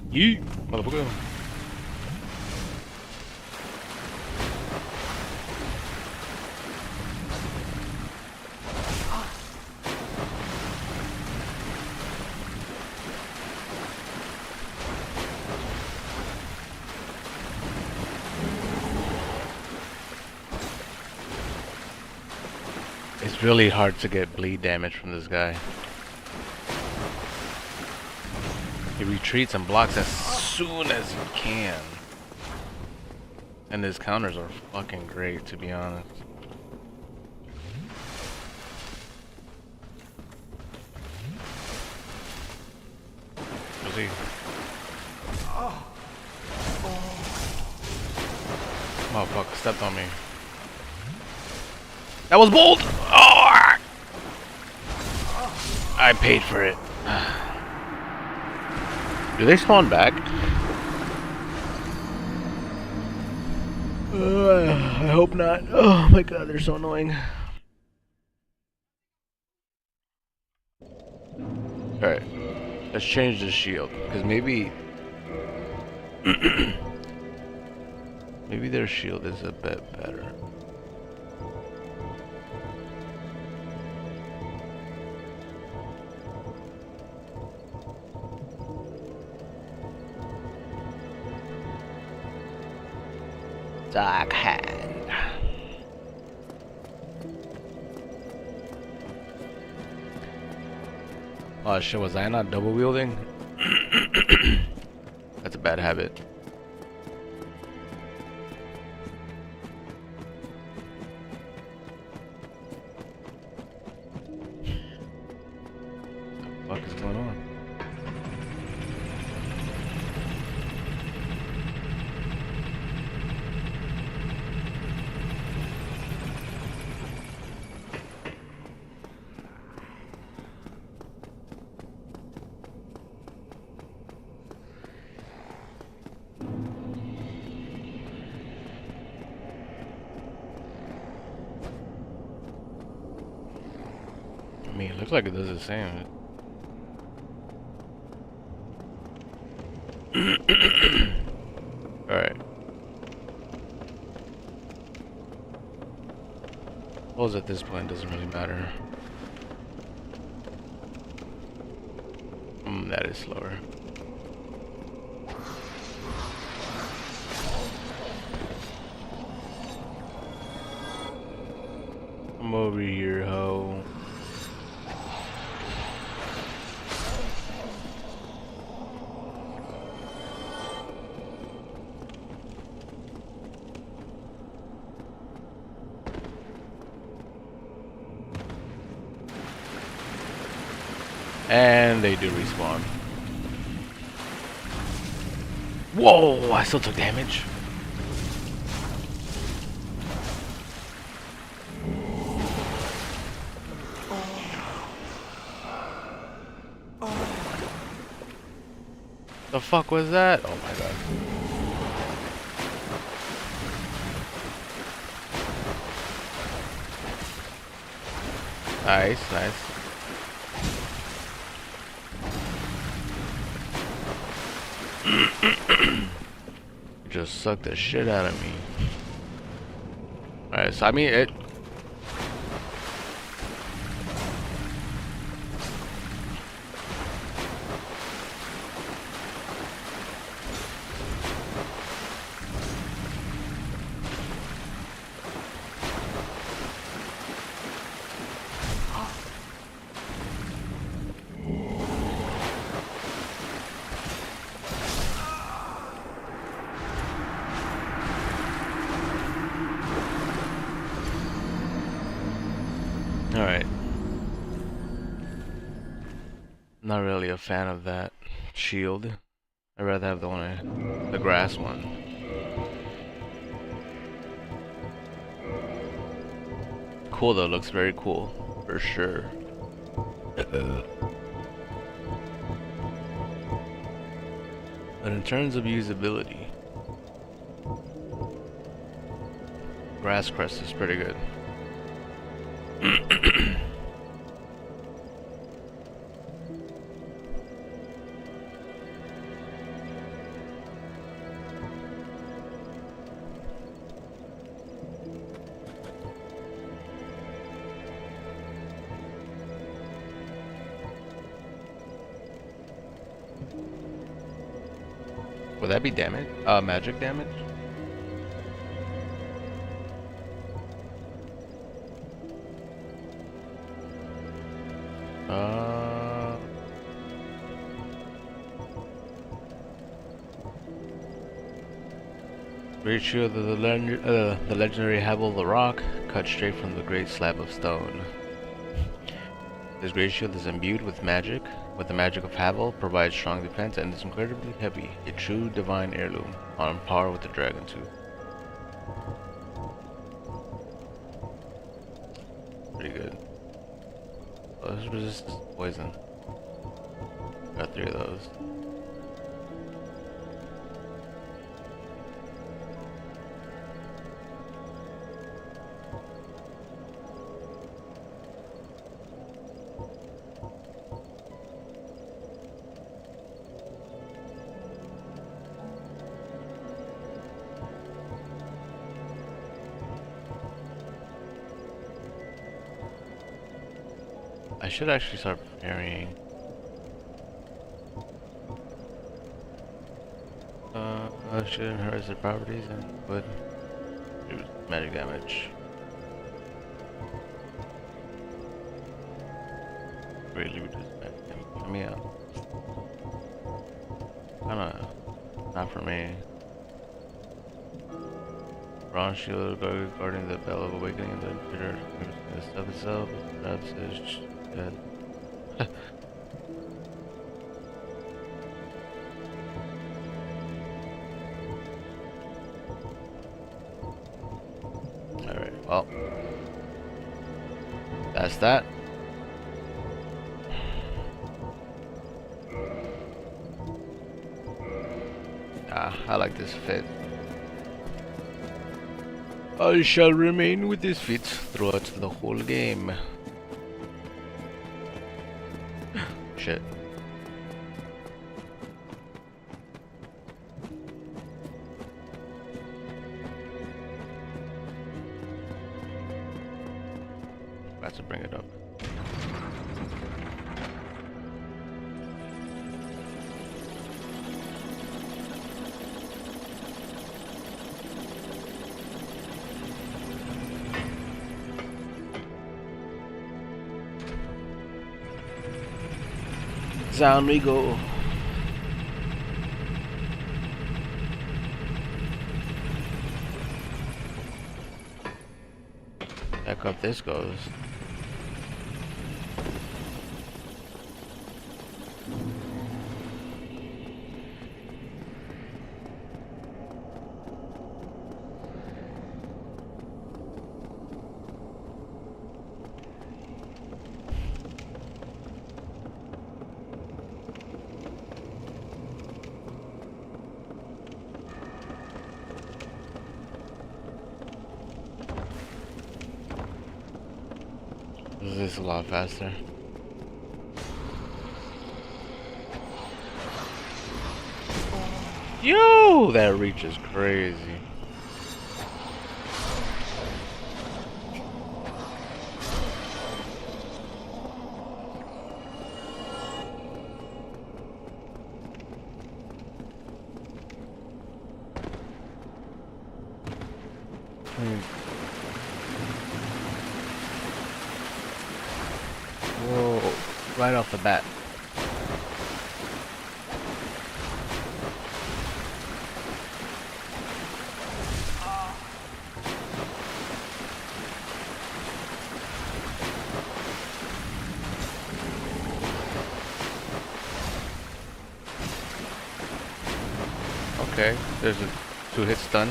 Yeet, motherfucker. It's really hard to get bleed damage from this guy. He retreats and blocks as soon as he can. And his counters are fucking great, to be honest. We'll see. Motherfucker stepped on me. That was bold! Oh! I paid for it. Do they spawn back? I hope not. Oh my god, they're so annoying. Alright, let's change the shield. Because maybe... maybe their shield is a bit better. Dark hand. Oh shit, was I not double wielding? That's a bad habit. mean, it looks like it does the same. Alright. Suppose at this point doesn't really matter. That is slower. Come over here, ho. And they do respawn. Whoa, I still took damage. The fuck was that? Oh my god. Nice, nice. Just sucked the shit out of me. Alright, so I mean it. Alright. Not really a fan of that shield. I'd rather have the grass one. Cool though, looks very cool. For sure. But in terms of usability, Grass Crest is pretty good. Would that be damage? Magic damage? Great shield of the legendary Havel the Rock, cut straight from the great slab of stone. This great shield is imbued with magic, with the magic of Havel, provides strong defense, and is incredibly heavy, a true divine heirloom, on par with the Dragon Tooth. Pretty good. Oh, this resists poison. Got 3 of those. I should actually start preparing. Should enhance their properties and would do magic damage. Greatly reduce magic damage. I mean, kinda not for me. Bronze shield guarding the bell of awakening and the bitter stuff itself. Perhaps is dead. Alright, well. That's that. I like this fit. I shall remain with this fit throughout the whole game. shit. About to bring it up. Down we go. Back up this goes. This is a lot faster. Yo, that reach is crazy. Whoa, right off the bat. Okay, there's a 2-hit stun.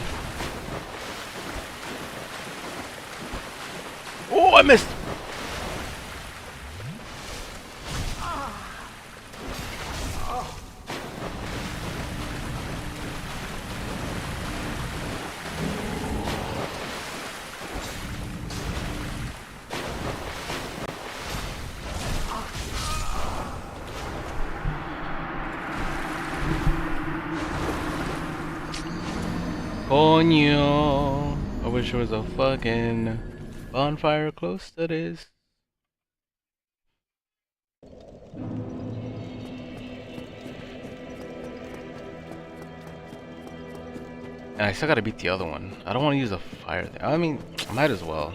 Oh, I missed! Coño, I wish there was a fucking bonfire close to this. And I still gotta beat the other one. I don't want to use the fire thing. I mean, I might as well.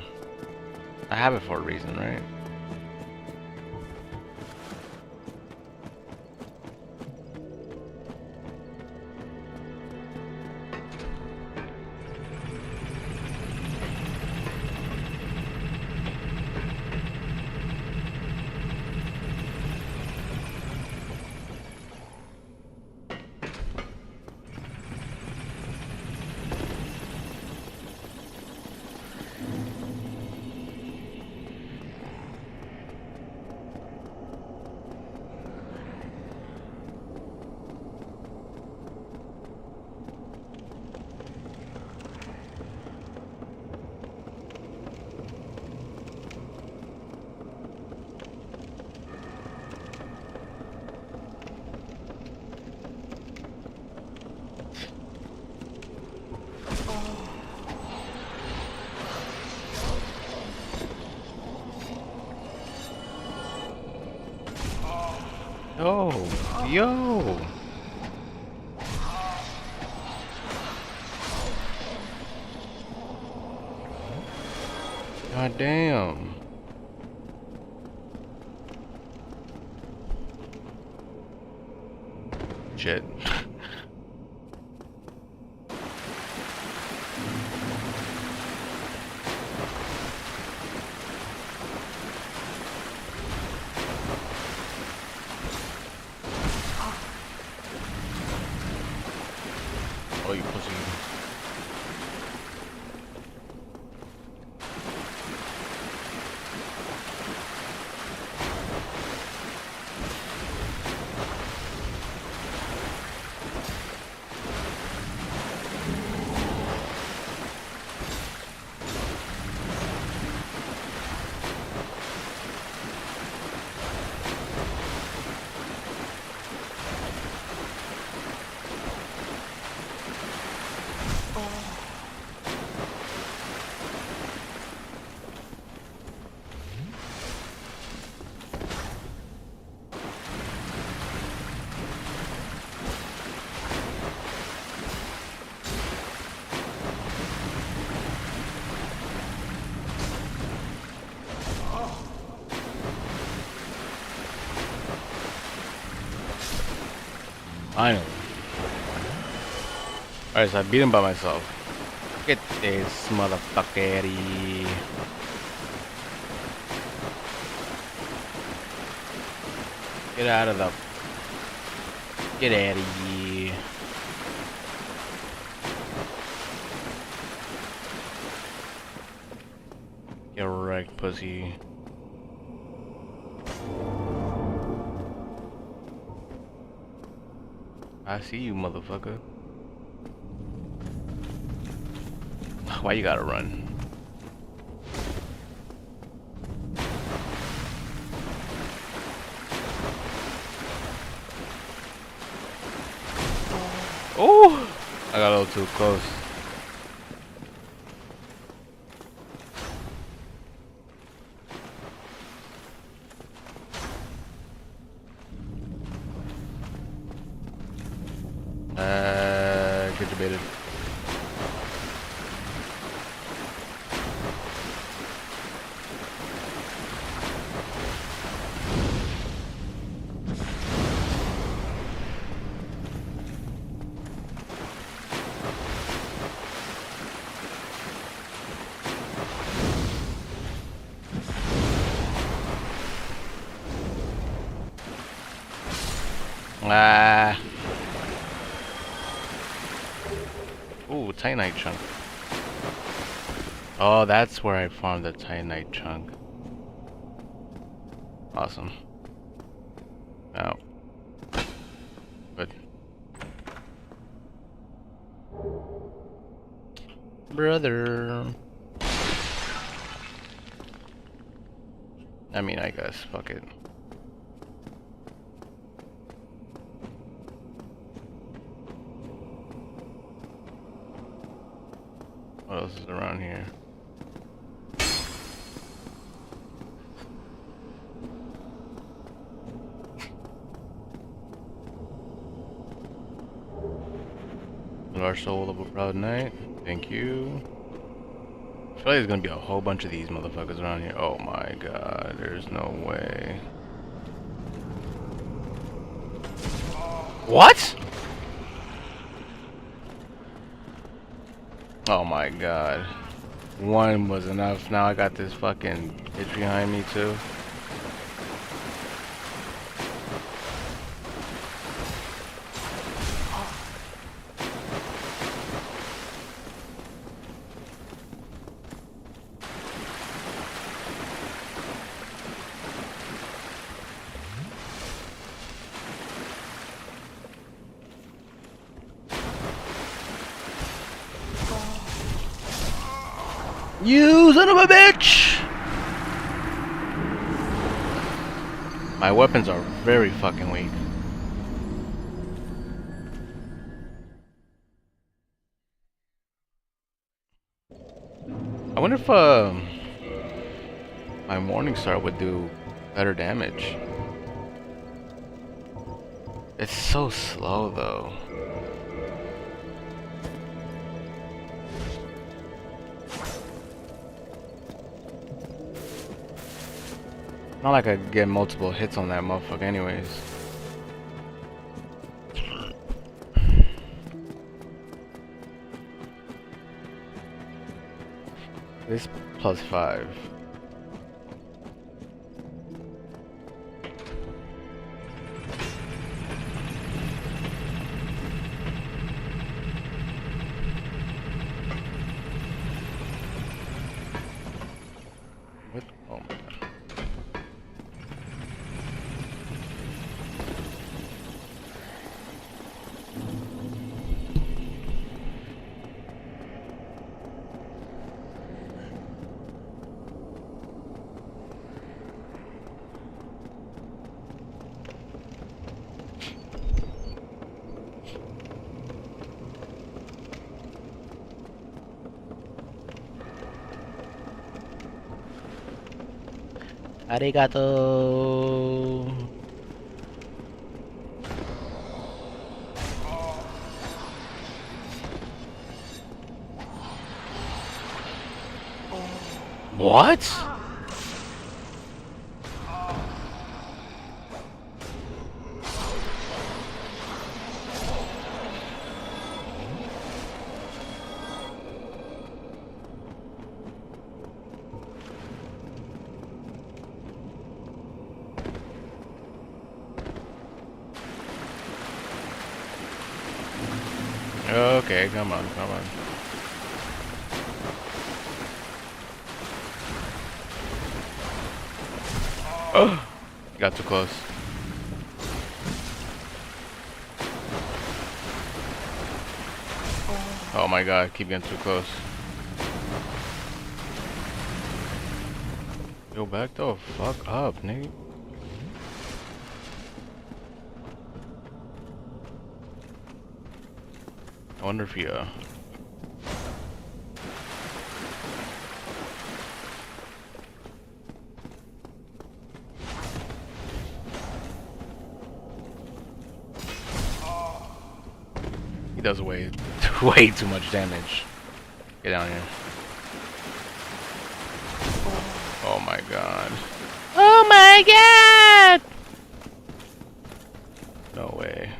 I have it for a reason, right? Yo! God damn. Shit. Oh, you pussy. Finally. Alright, so I beat him by myself. Get this motherfucker. Get out of the... Get out of here. Get wrecked, pussy. I see you, motherfucker. Why you gotta run? Oh! I got a little too close. Get debated. Ah. Ooh, Titanite chunk. Oh, that's where I farmed the Titanite chunk. Awesome. Oh. Good. Brother. I mean, I guess. Fuck it. What else is around here? Large soul of a proud knight. Thank you. I feel like there's gonna be a whole bunch of these motherfuckers around here. Oh my god, there's no way. What? Oh my god. One was enough. Now I got this fucking bitch behind me too. You son of a bitch! My weapons are very fucking weak. I wonder if my Morning Star would do better damage. It's so slow though. Not like I could get multiple hits on that motherfucker anyways. This +5. What? Oh my god. Arigato. What? Okay, come on, come on. Oh, got too close. Oh my god, keep getting too close. Yo, back the fuck up, nigga. I wonder if he, he does way too much damage. Get down here. Oh my god. Oh my god! No way.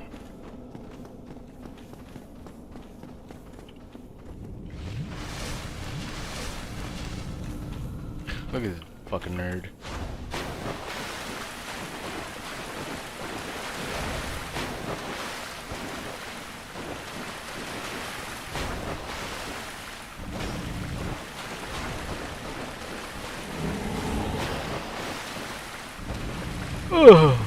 Look at this fucking nerd. Ugh.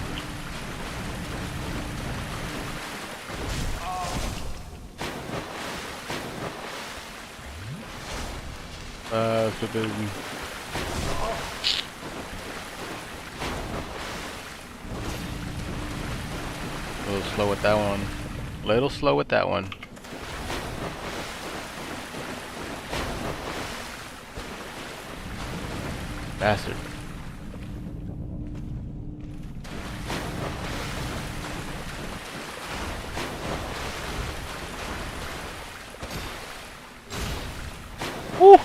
Stupid. A little slow with that one. Little slow with that one. Bastard. Woo!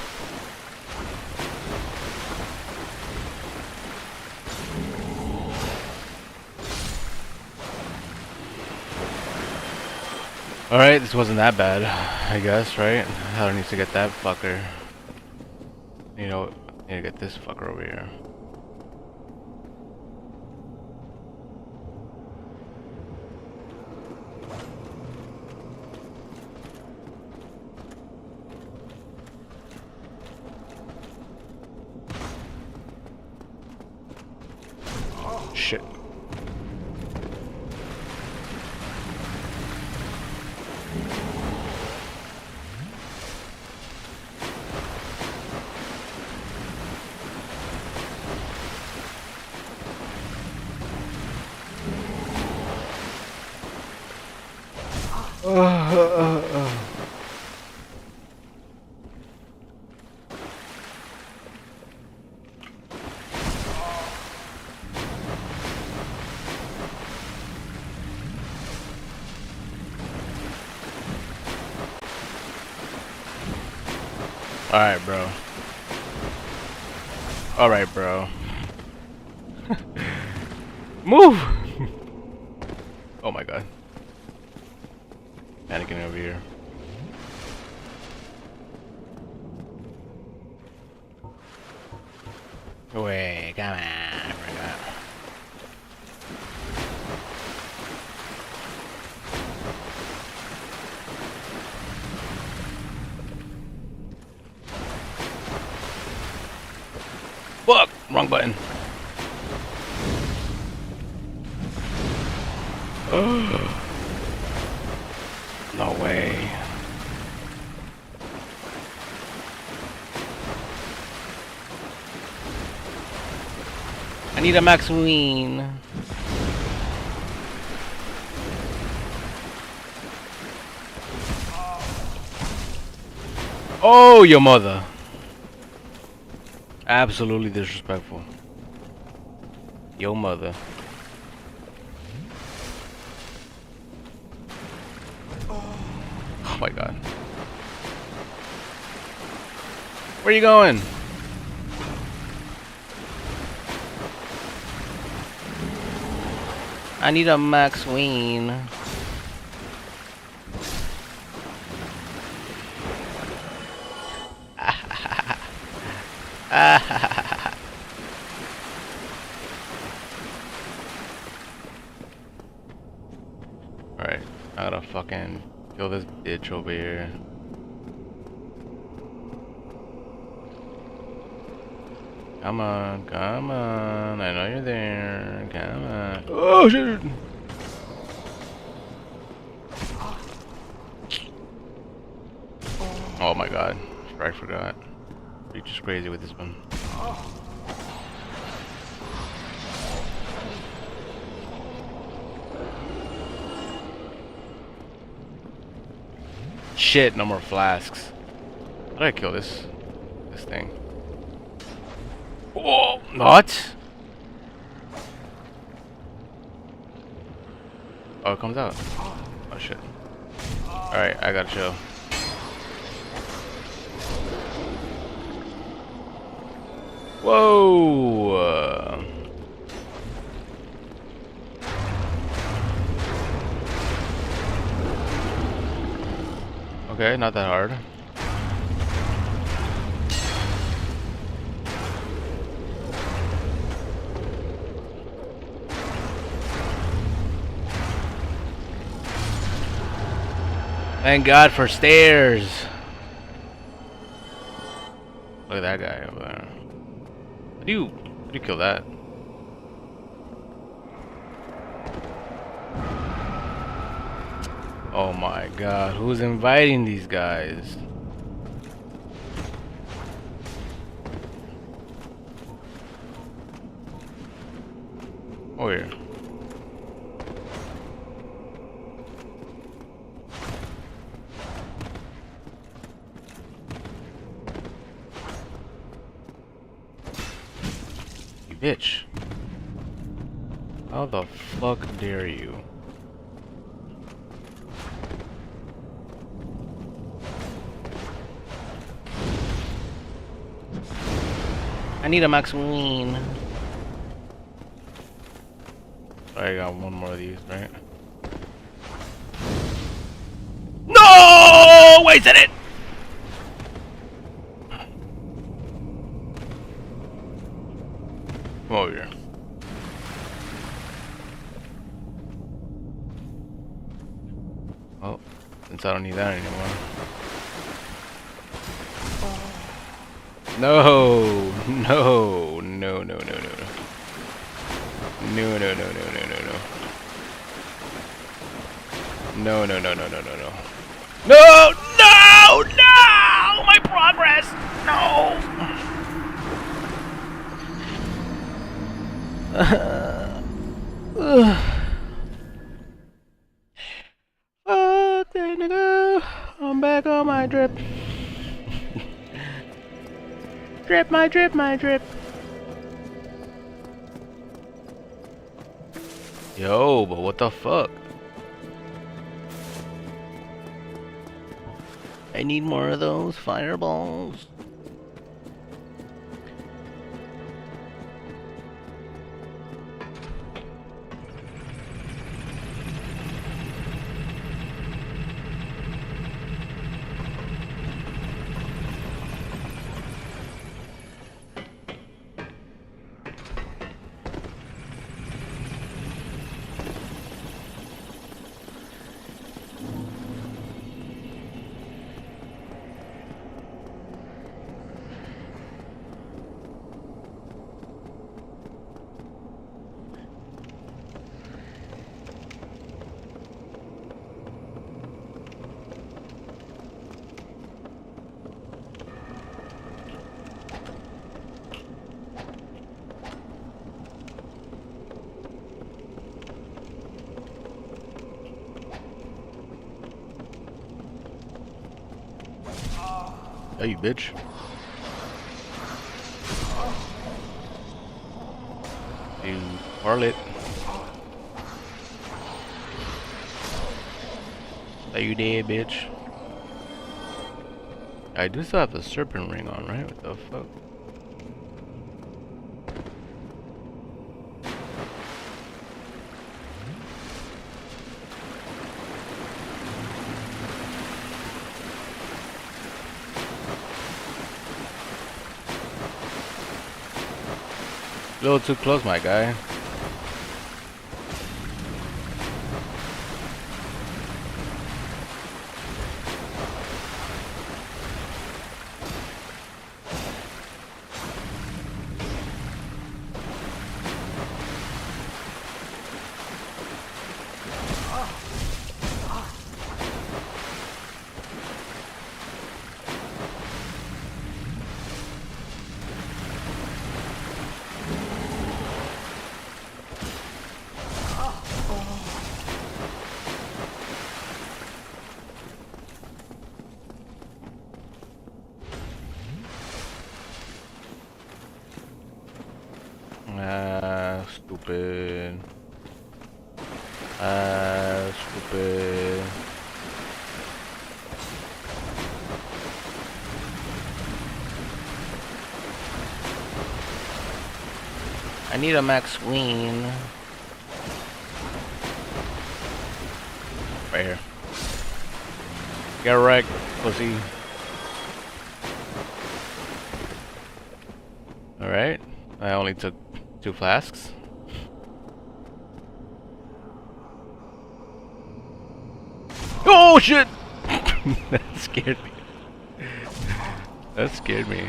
Alright, this wasn't that bad, I guess, right? I don't need to get that fucker. You know, I need to get this fucker over here. Shit. Alright, bro. Alright, bro. Move! Oh my god. Panicking over here. Wait, come on. Bring it up. Fuck! Wrong button. No way. I need a Maxween. Oh, your mother. Absolutely disrespectful. Yo mother. Oh my god. Where you going? I need a Max Ween. Alright, I gotta fucking kill this bitch over here. Come on, come on. I know you're there. Come on. Oh shit! Oh my god. I forgot. You're just crazy with this one. Shit, no more flasks. How did I kill this thing? Oh, what? Oh, it comes out. Oh shit. Alright, I gotta chill. Whoa! Okay, not that hard. Thank God for stairs. Look at that guy over there. How do you kill that? Oh my god, who's inviting these guys? Oh here. You bitch. How the fuck dare you? I need a Max Ween. I got one more of these, right? No! Wasted it! Come over here. Oh, since I don't need that anymore. No, no, no, no, no, no, no. No, no, no, no, no, no, no. No, no, no, no, no, no, no. No, no, no! My progress! No! Fuck that nigga. I'm back on my drip. Drip, my drip, my drip. Yo, but what the fuck? I need more of those fireballs. Hey, you bitch. You harlot. Are you dead, bitch? I do still have the serpent ring on, right? What the fuck? A little too close, my guy. Stupid. Stupid. I need a max queen. Right here. Get wrecked, pussy. Alright. I only took 2 flasks. Oh shit! That scared me. That scared me.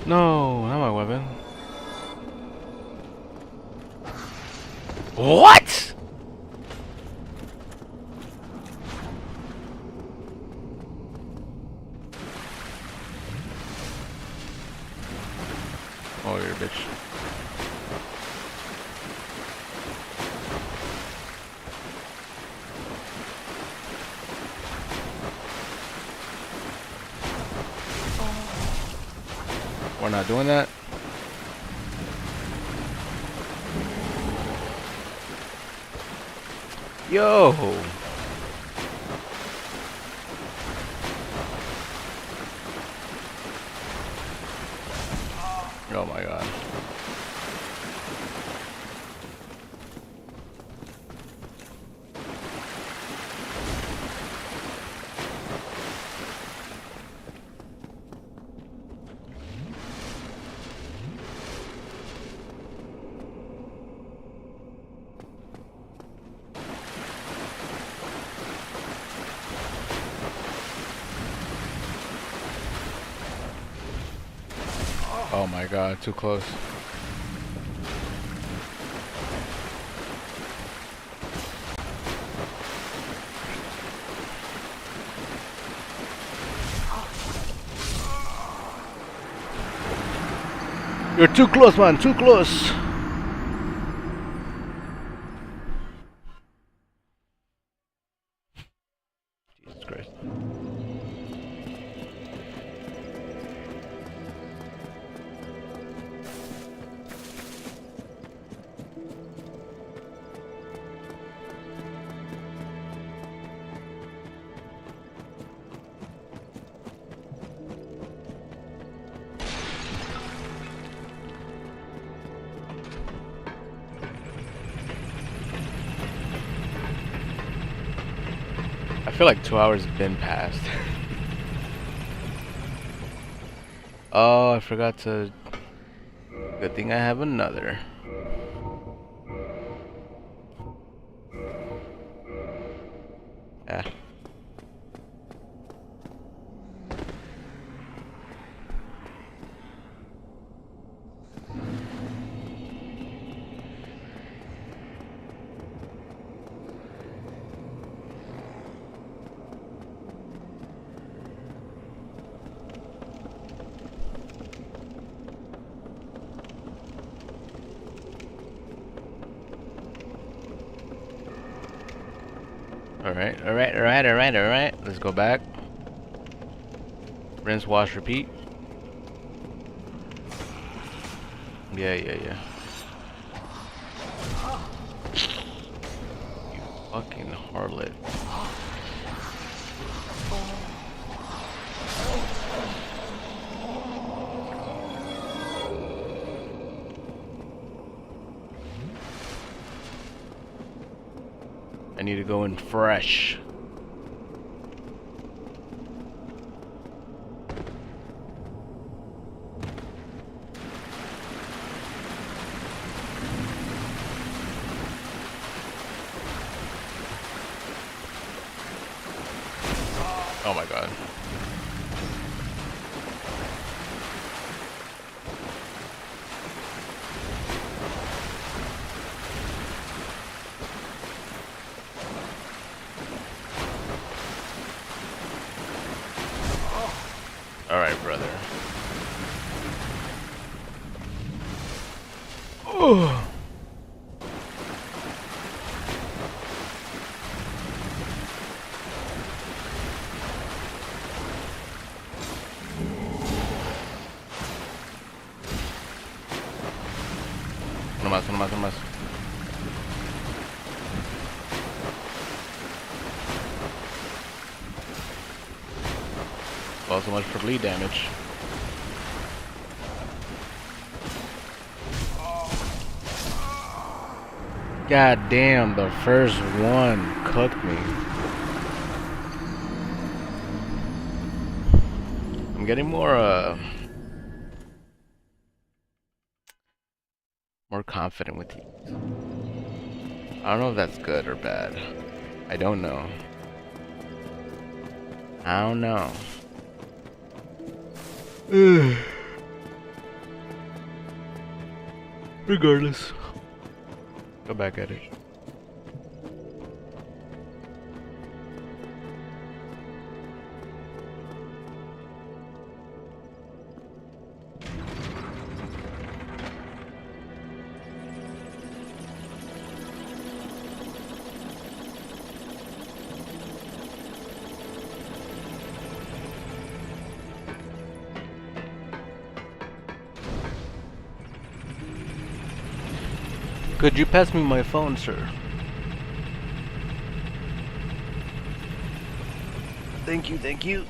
No, not my weapon. What? Oh, you're a bitch. We're not doing that. Yo! Oh my god. Oh my god, too close. You're too close, man, too close. Jesus Christ. I feel like 2 hours have been passed. Oh, I forgot to... Good thing I have another. Yeah. Alright. Let's go back. Rinse, wash, repeat. Yeah. You fucking harlot. I need to go in fresh. Oh my god. Alright, brother. Oh. Uno más. Well, so much for bleed damage. God damn, the first one cooked me. I'm getting more confident with these. I don't know if that's good or bad. I don't know. Regardless. Go back at it. Could you pass me my phone, sir? Thank you.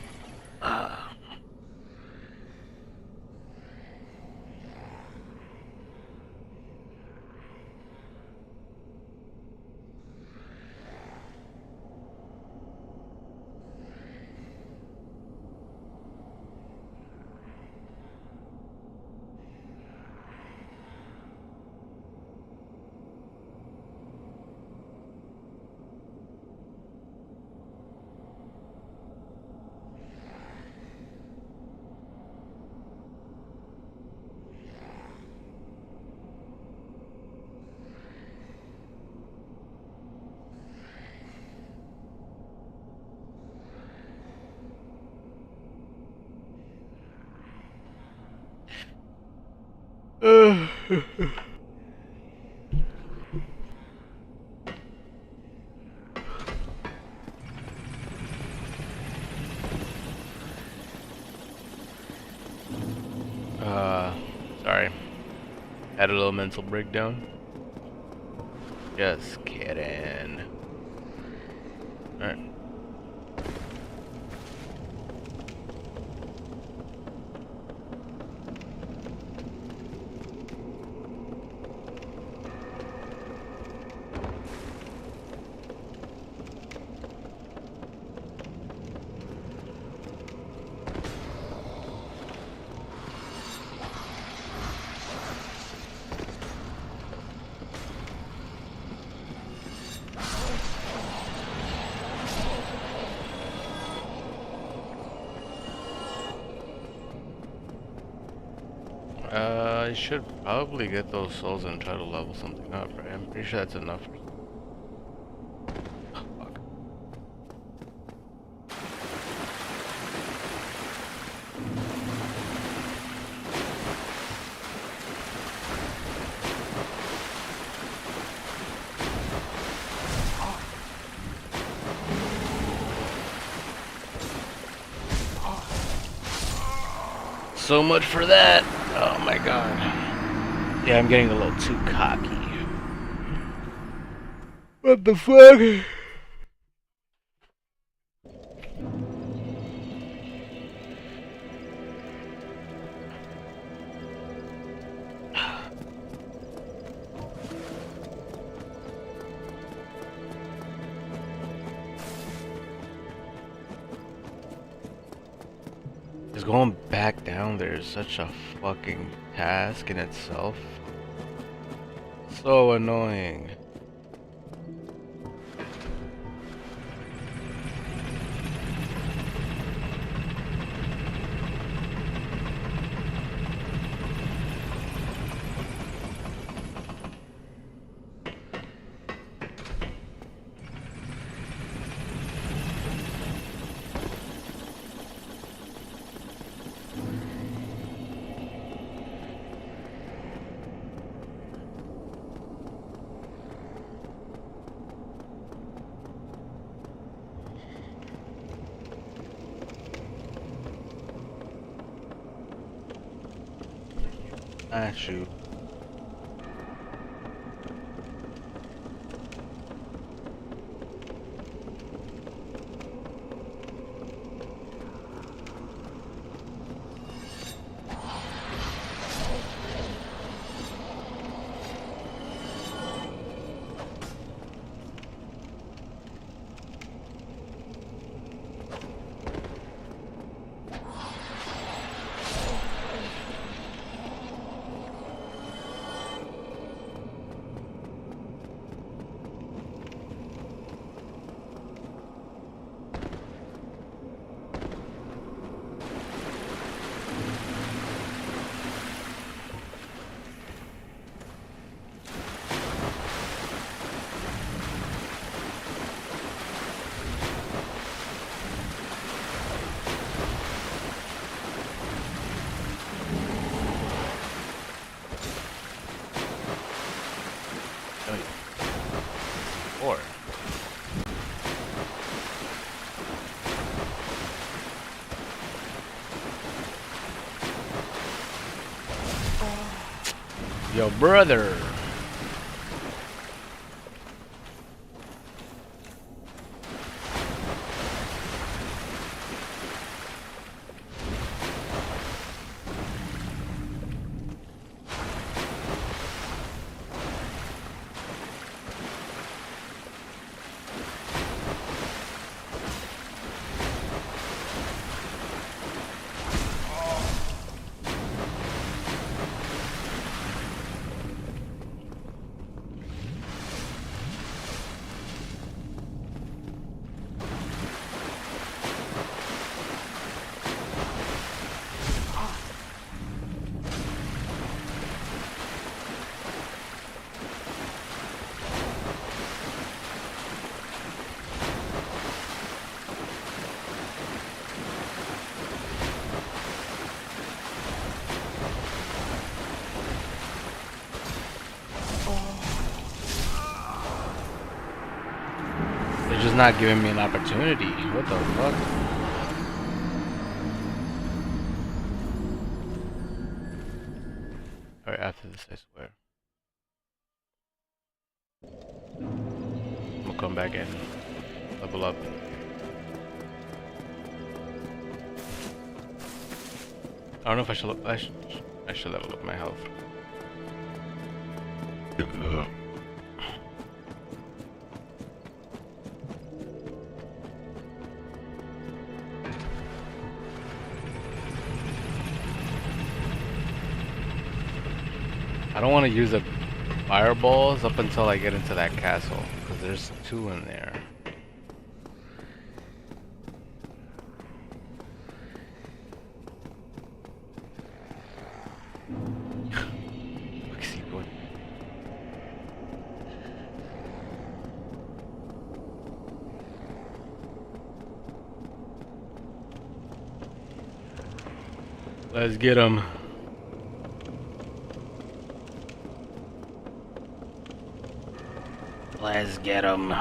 Sorry. Had a little mental breakdown. Just kidding. Alright. I should probably get those souls and try to level something up, right? I'm pretty sure that's enough. Fuck. So much for that. Oh my god. Yeah, I'm getting a little too cocky. What the fuck? Just going back down there is such a fucking task in itself. So annoying. Ah, shoot. Or yo, brother. They're just not giving me an opportunity. What the fuck? Alright, after this, I swear. I'm gonna come back in. Level up. I don't know if I should level up my health. I don't want to use the fireballs up until I get into that castle, because there's 2 in there. Let's get him. Let's get him.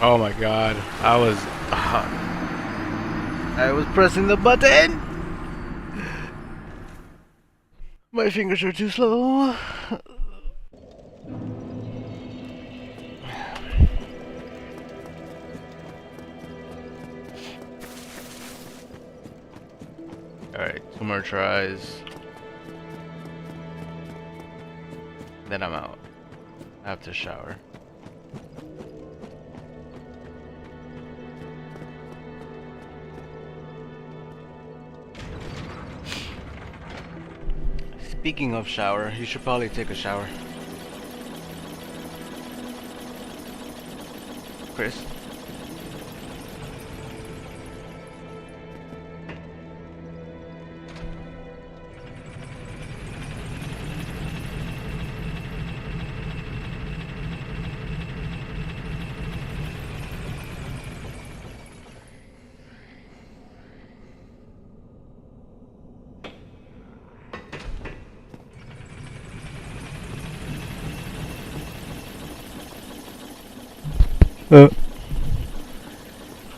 Oh my god. I was pressing the button! My fingers are too slow. Alright, 2 more tries. Then I'm out. I have to shower. Speaking of shower, you should probably take a shower. Chris?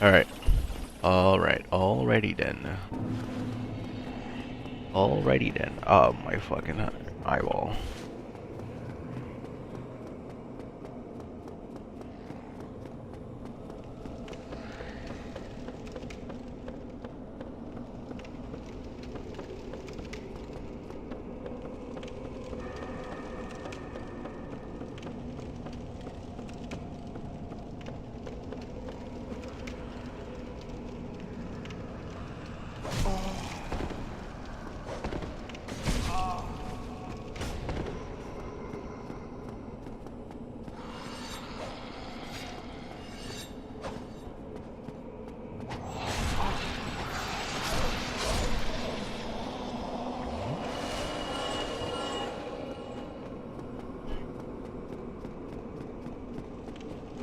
Alright. Alrighty then. Alrighty then. Oh, my fucking eyeball.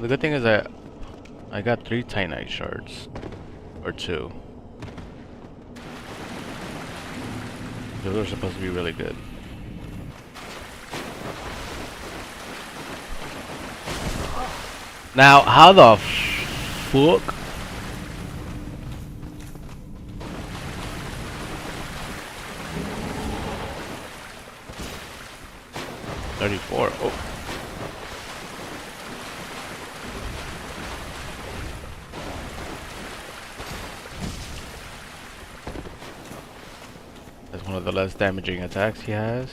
The good thing is that I got 3 Titanite shards. Or 2. Those are supposed to be really good. Now, how the fuck? $34. Oh. That's one of the less damaging attacks he has.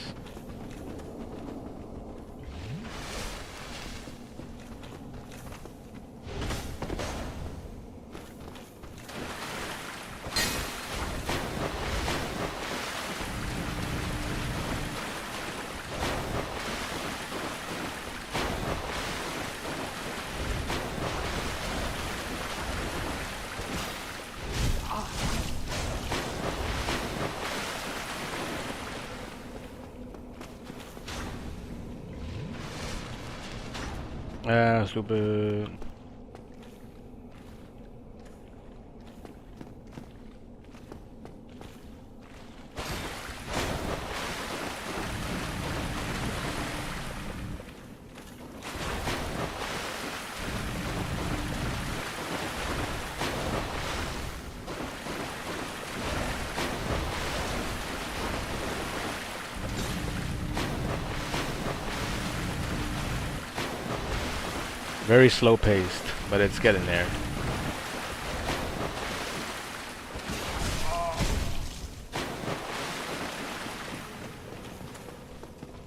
Ah, stupid. Very slow paced, but it's getting there.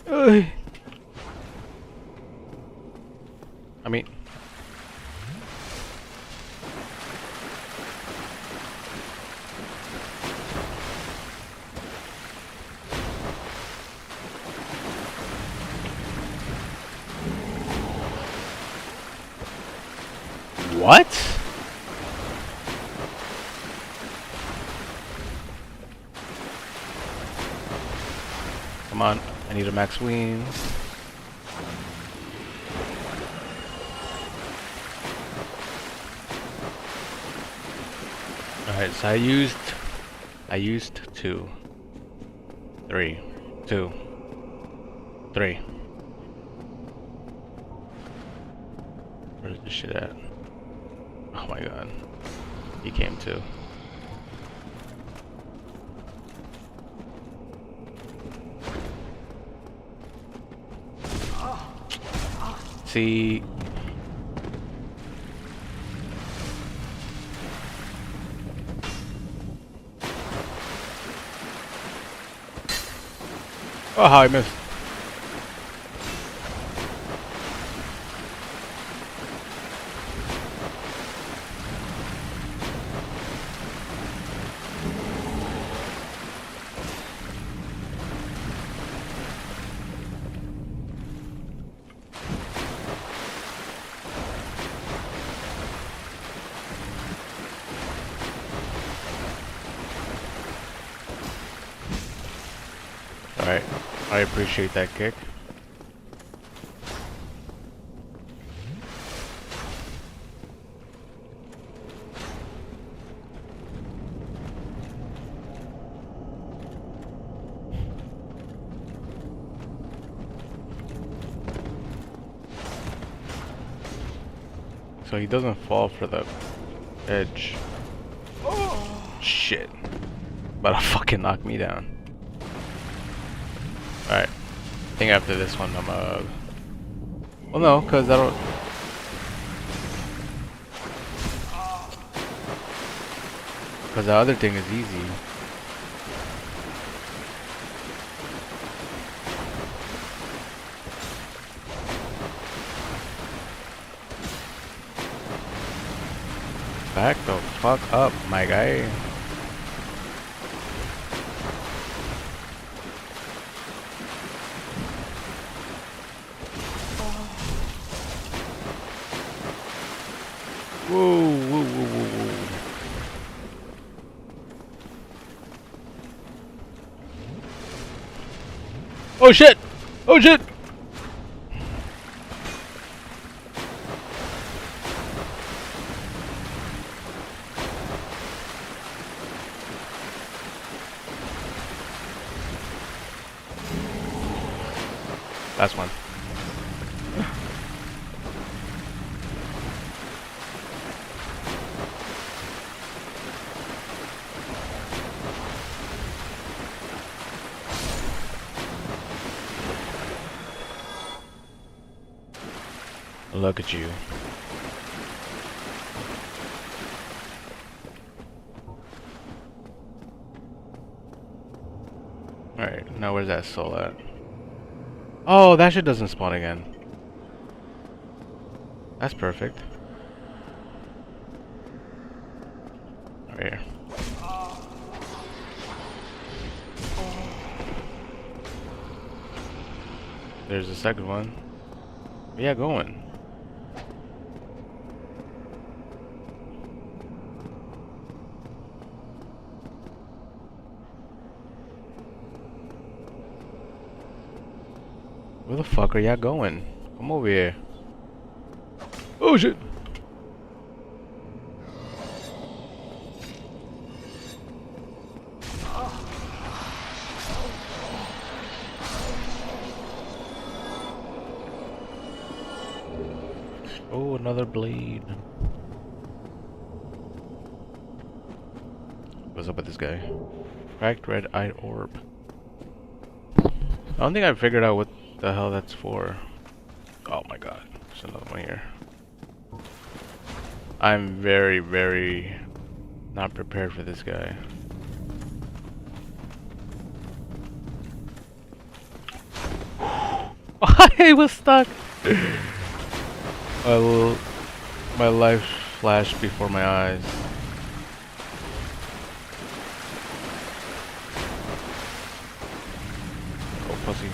I mean, what? Come on, I need a max win. Alright, so I used 2, 3, 2, 3. Where's this shit at? Oh my god. He came too. See. Oh, how I missed. Alright, I appreciate that kick. So he doesn't fall for the edge. Oh shit. About to fucking knock me down. Alright. I think after this one I'm well no, cause I don't cause the other thing is easy. Back the fuck up, my guy. Whoa, whoa, whoa, whoa, whoa. Oh shit! Oh shit! Last one. Look at you. Alright, now where's that soul at? Oh, that shit doesn't spawn again. That's perfect. Right here. There's the second one. Where ya going? Where the fuck are y'all going? Come over here. Oh shit! Oh, another blade. What's up with this guy? Cracked red-eyed orb. I don't think I figured out what the hell that's for. Oh my god, there's another one here. I'm very, very not prepared for this guy. I was stuck. My life flashed before my eyes. Oh, pussy.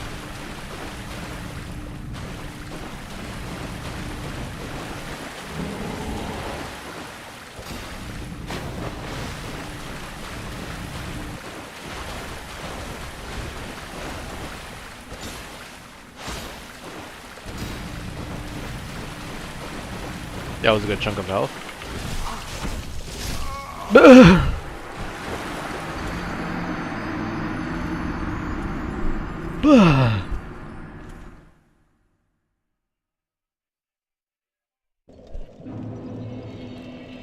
That was a good chunk of health.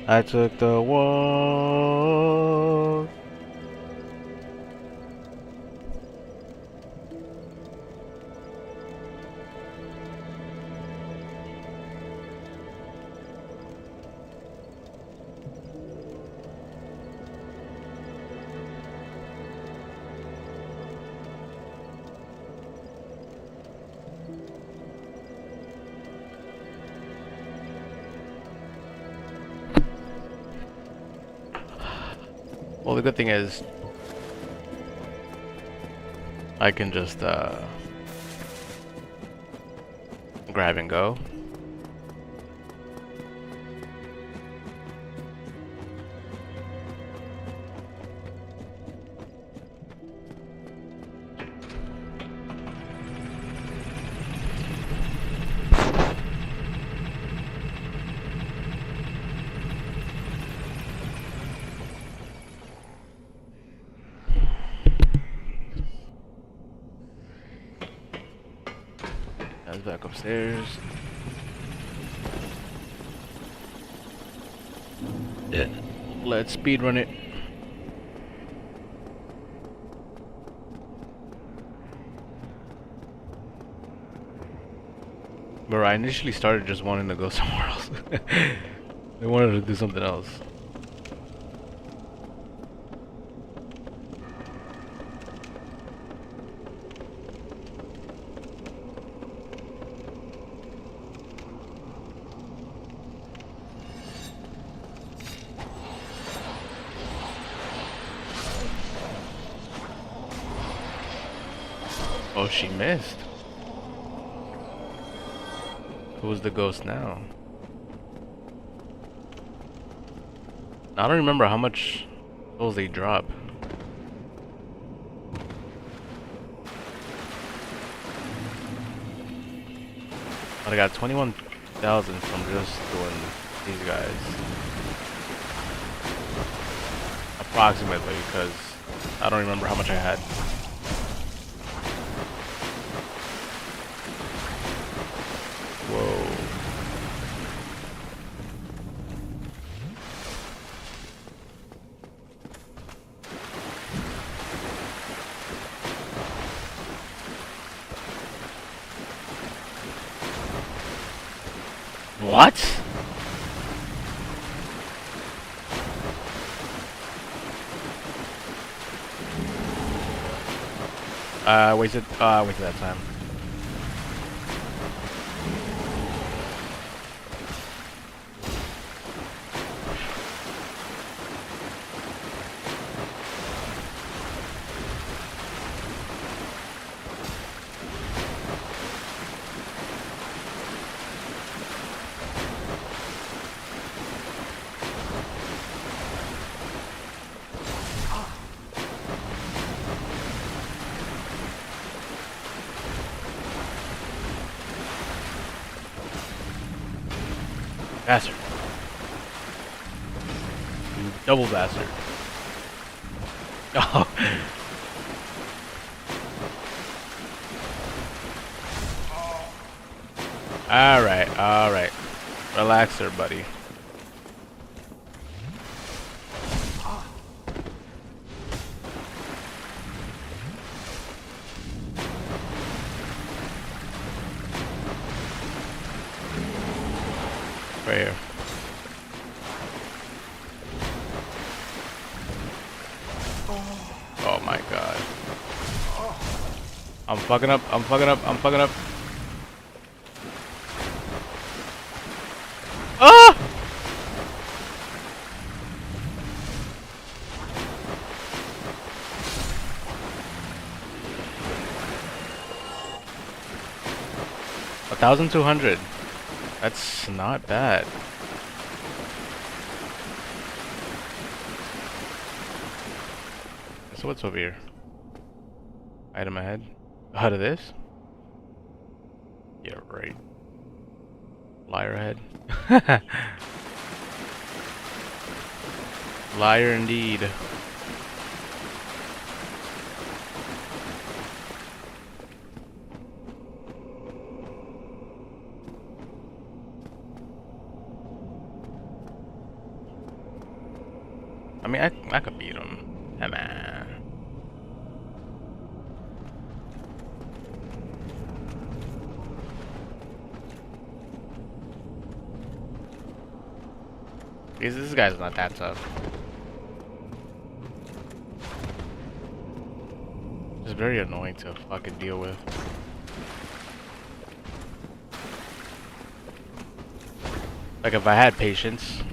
I took the walk. Well, the good thing is I can just grab and go. That's back upstairs. Yeah. Let's speedrun it. But I initially started just wanting to go somewhere else. I wanted to do something else. Oh, she missed. Who's the ghost now? I don't remember how much souls they drop. But I got 21,000 from just doing these guys. Approximately, because I don't remember how much I had. Whoa. What? Wasted that time. Bastard. You double bastard. Oh. Alright. Relax there, buddy. Right here. Oh my god. I'm fucking up. Ah! $1,200. That's not bad. So what's over here? Item ahead. Out of this? Yeah, right. Liar ahead. Liar indeed. I mean, I could beat him. Hey, man. This guy's not that tough. It's very annoying to fucking deal with. Like if I had patience.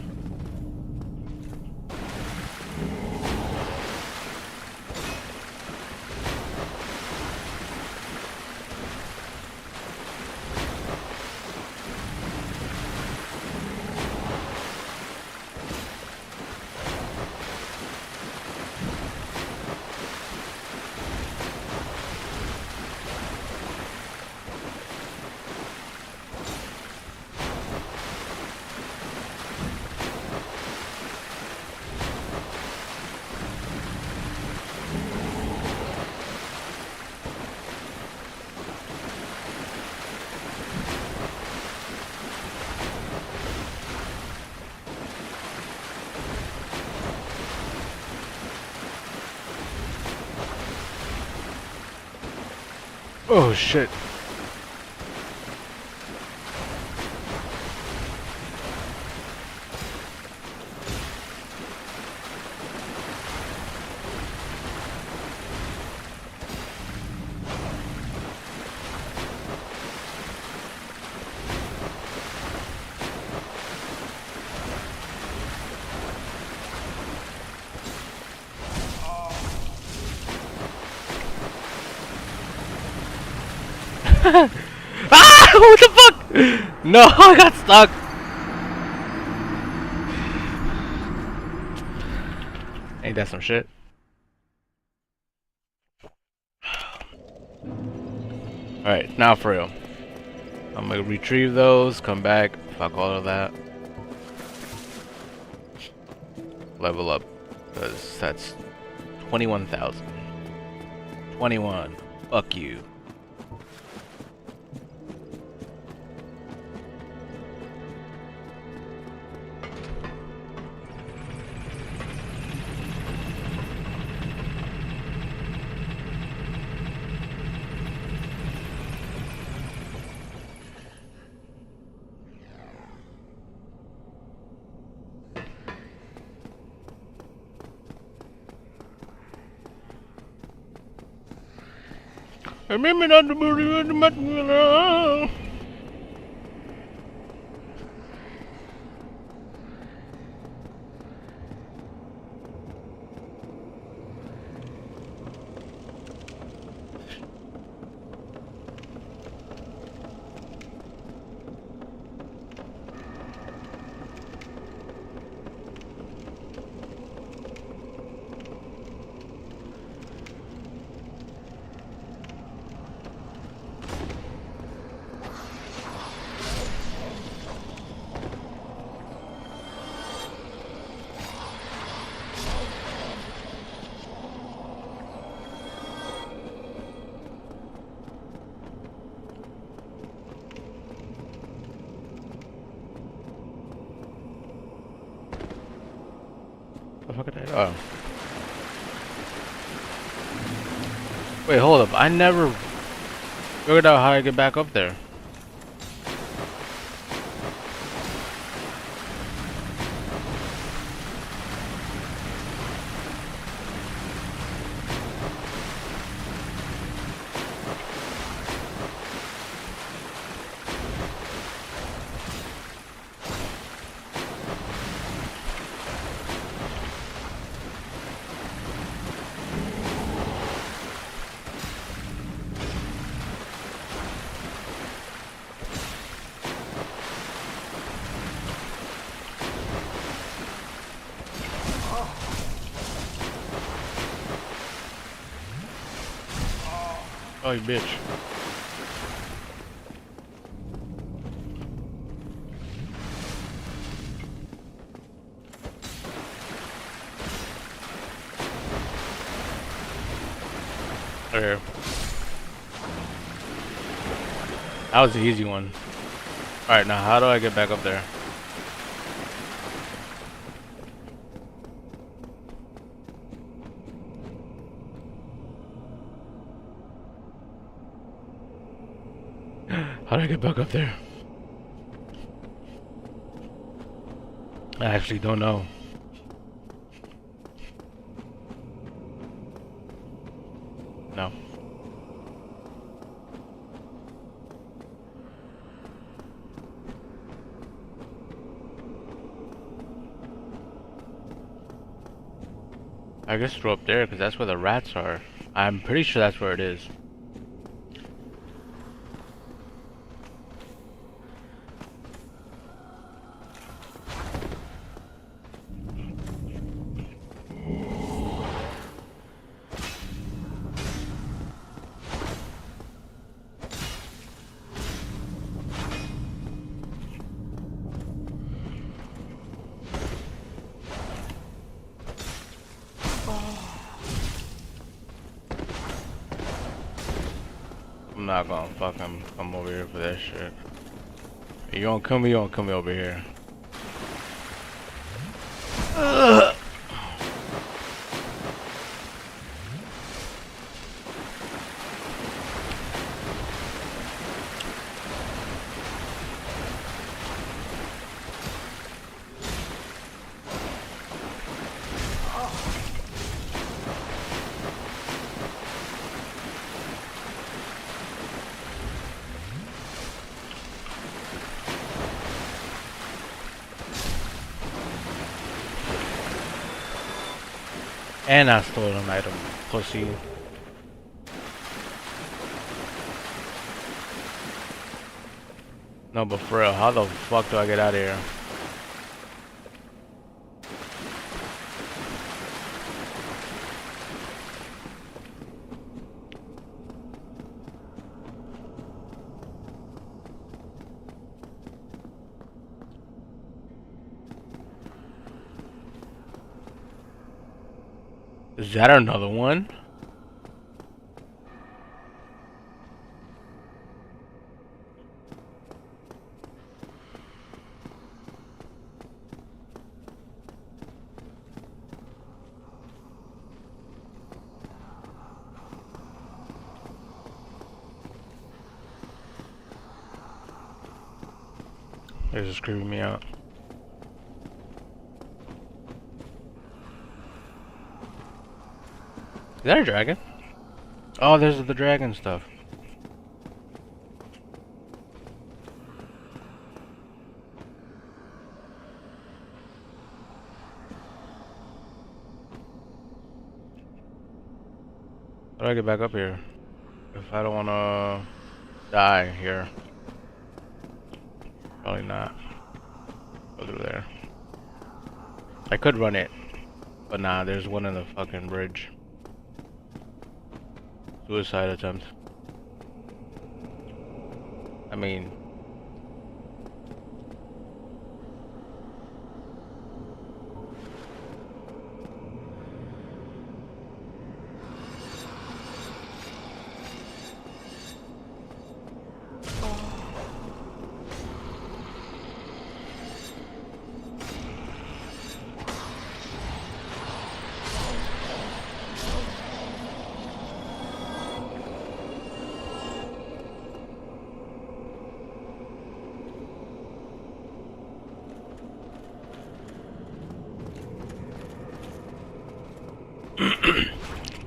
Oh shit. Ah! What the fuck? No, I got stuck. Ain't that some shit? Alright, now for real. I'm gonna retrieve those, come back, fuck all of that. Level up. Because that's 21,000. 21. Fuck you. Remember not to move the much. Oh. Wait, hold up. I never figured out how to get back up there. Oh, you bitch. Okay. That was the easy one. Alright, now how do I get back up there? How do I get back up there? I actually don't know. No. I guess we're up there because that's where the rats are. I'm pretty sure that's where it is. I'm not gonna fucking come over here for that shit. You gonna come me over here. Ugh. And I stole an item, pussy. No, but for real, how the fuck do I get out of here? Is that another one? This is creeping me out. Is that a dragon? Oh, there's the dragon stuff. How do I get back up here? If I don't wanna die here. Probably not. Go through there. I could run it. But nah, there's one in the fucking bridge. Suicide attempt. I mean...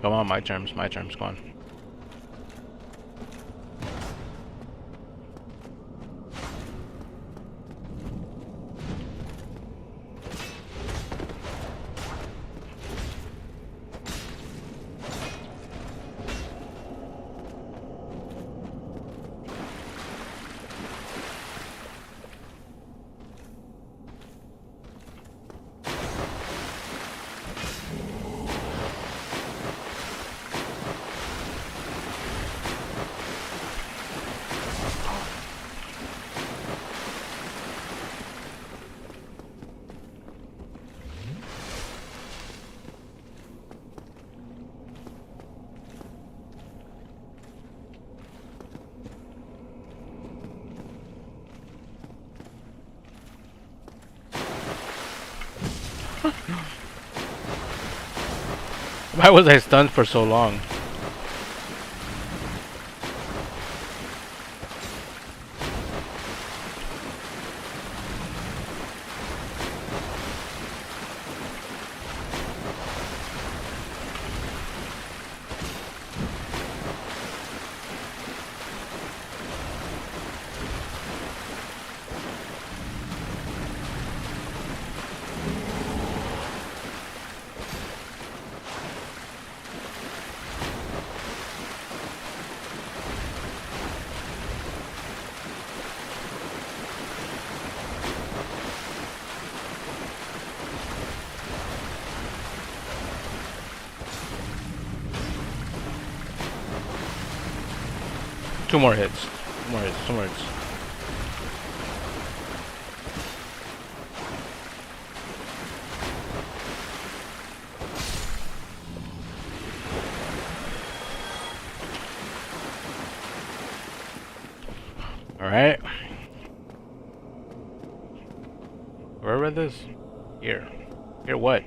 Come on, my terms, go on. Why was I stunned for so long? Two more hits. Two more hits. Two more hits. Alright. Where I read this? Here. Here what?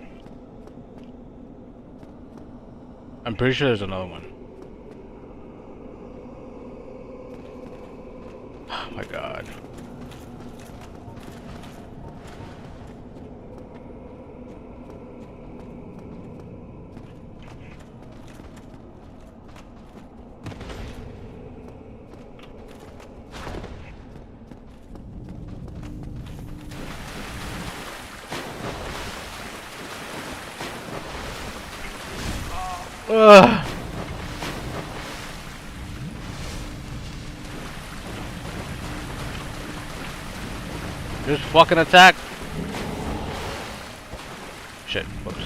I'm pretty sure there's another one. Oh my god. Ugh. Just fucking attack. Shit. Whoops.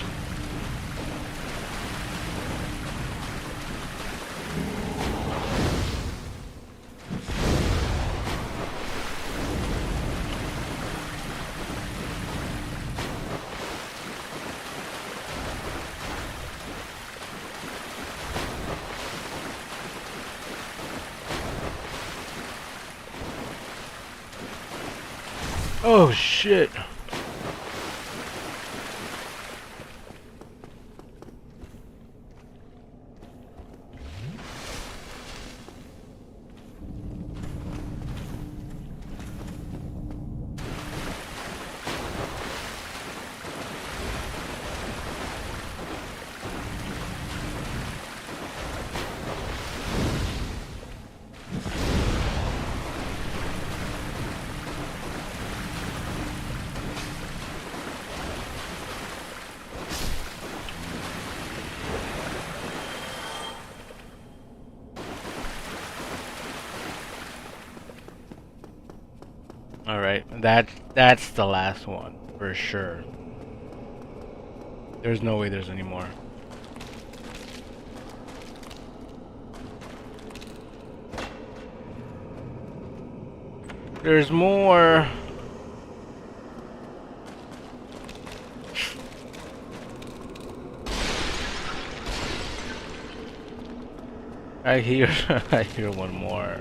Oh shit. Alright, that's the last one, for sure. There's no way there's any more. There's more. I hear I hear one more.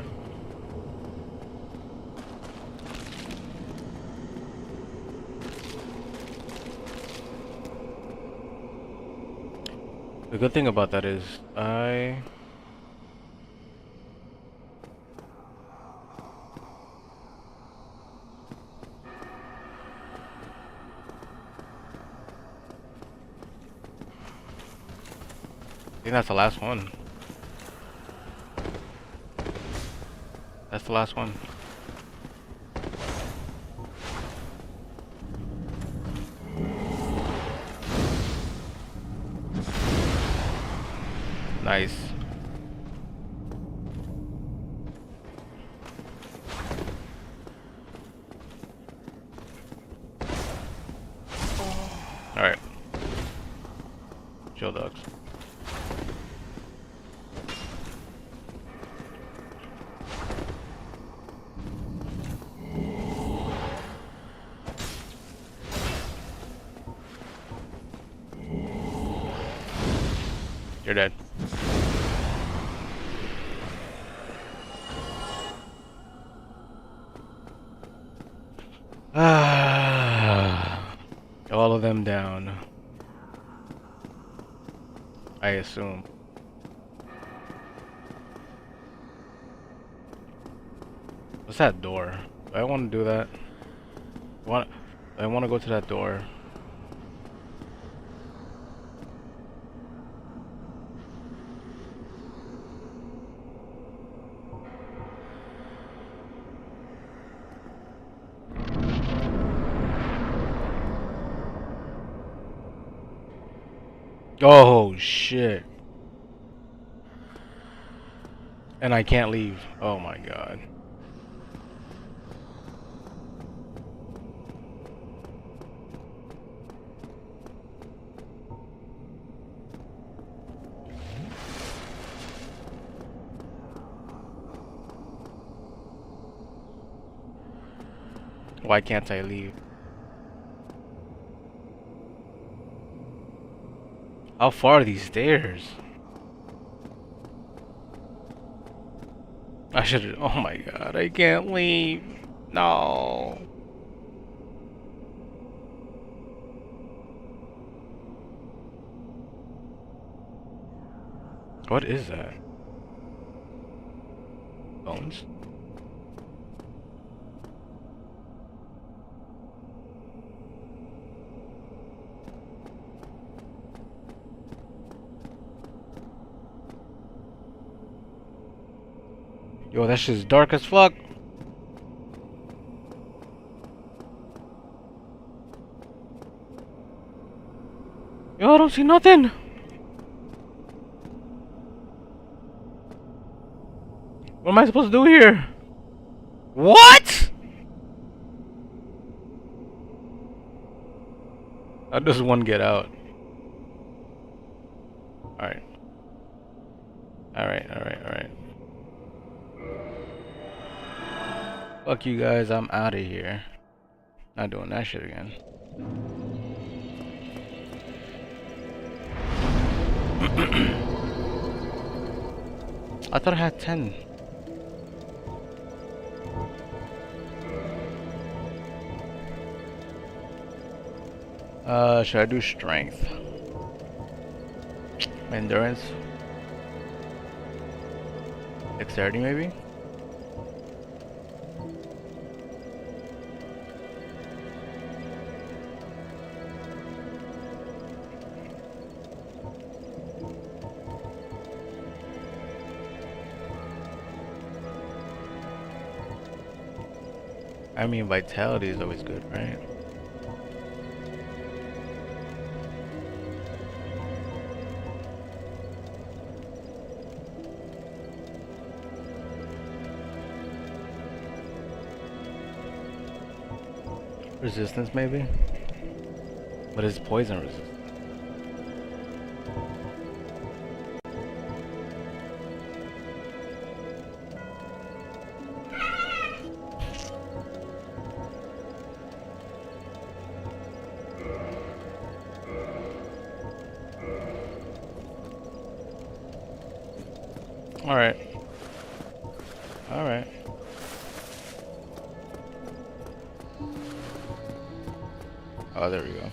The good thing about that is I think that's the last one. That's the last one. Nice. Alright. Chill dogs. You're dead. All of them down. I assume. What's that door? Do I want to do that? I want to go to that door. Oh shit. And I can't leave. Oh my god. Why can't I leave? How far are these stairs? I should. Oh my god, I can't leave. No. What is that? Bones? Yo, that shit's dark as fuck. Yo, I don't see nothing. What am I supposed to do here? What? How does one get out? Alright. Alright. Fuck you guys, I'm out of here. Not doing that shit again. I thought I had 10. Should I do strength? Endurance? Dexterity maybe? I mean, vitality is always good, right? Resistance, maybe? What is poison resistance? Alright. Alright. Oh, there we go.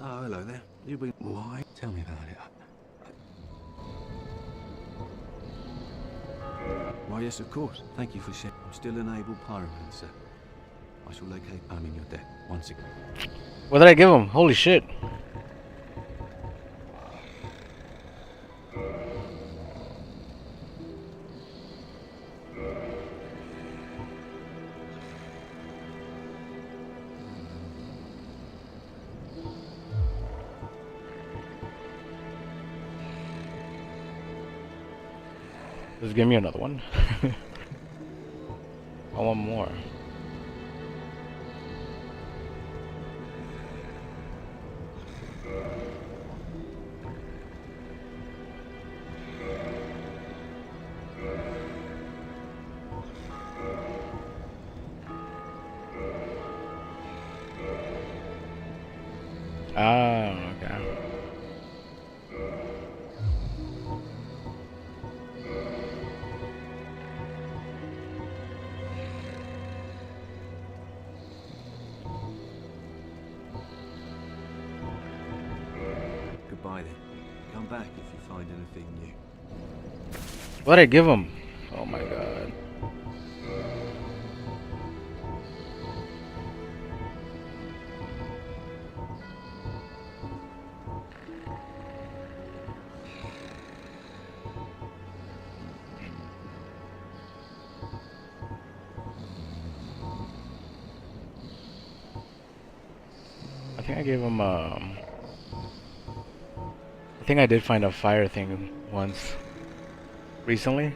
Oh, hello there. You been... Why? Tell me about it. Why, yes, of course. Thank you for sharing. I'm still an able pyroman, sir. I shall locate home in your debt once again. What did I give him? Holy shit. Just give me another one. I want more. Ah, okay. Goodbye then. Come back if you find anything new. What'd I give him? Oh my god. I think I gave him think I did find a fire thing once. Recently.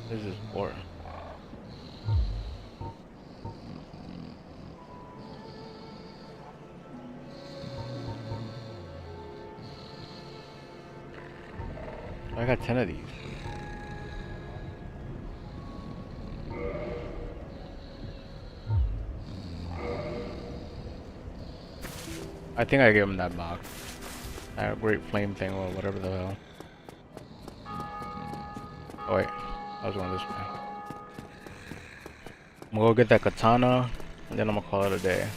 This is war. I got 10 of these. I think I gave him that box. That great flame thing or whatever the hell. Oh wait, I was going this way. I'm gonna go get that katana, and then I'm gonna call it a day.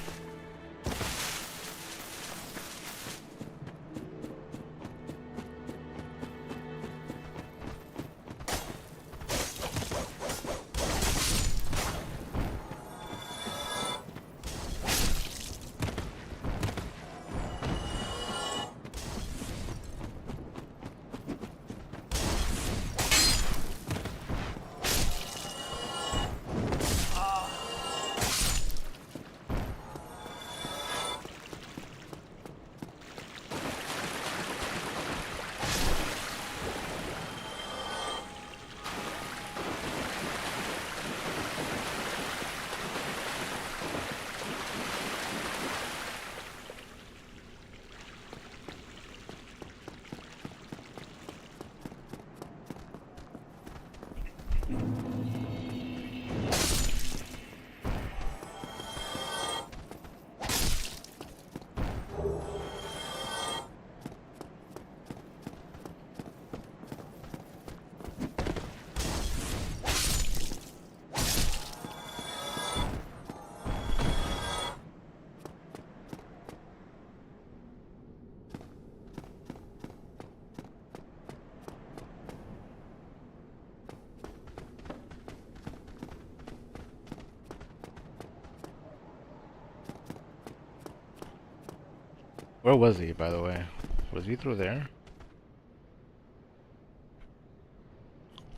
Where was he, by the way? Was he through there?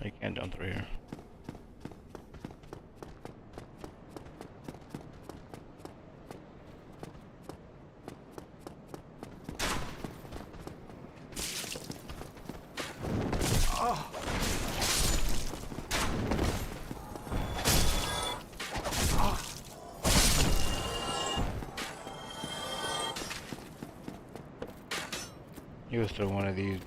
I can't jump through here. He was through one of these.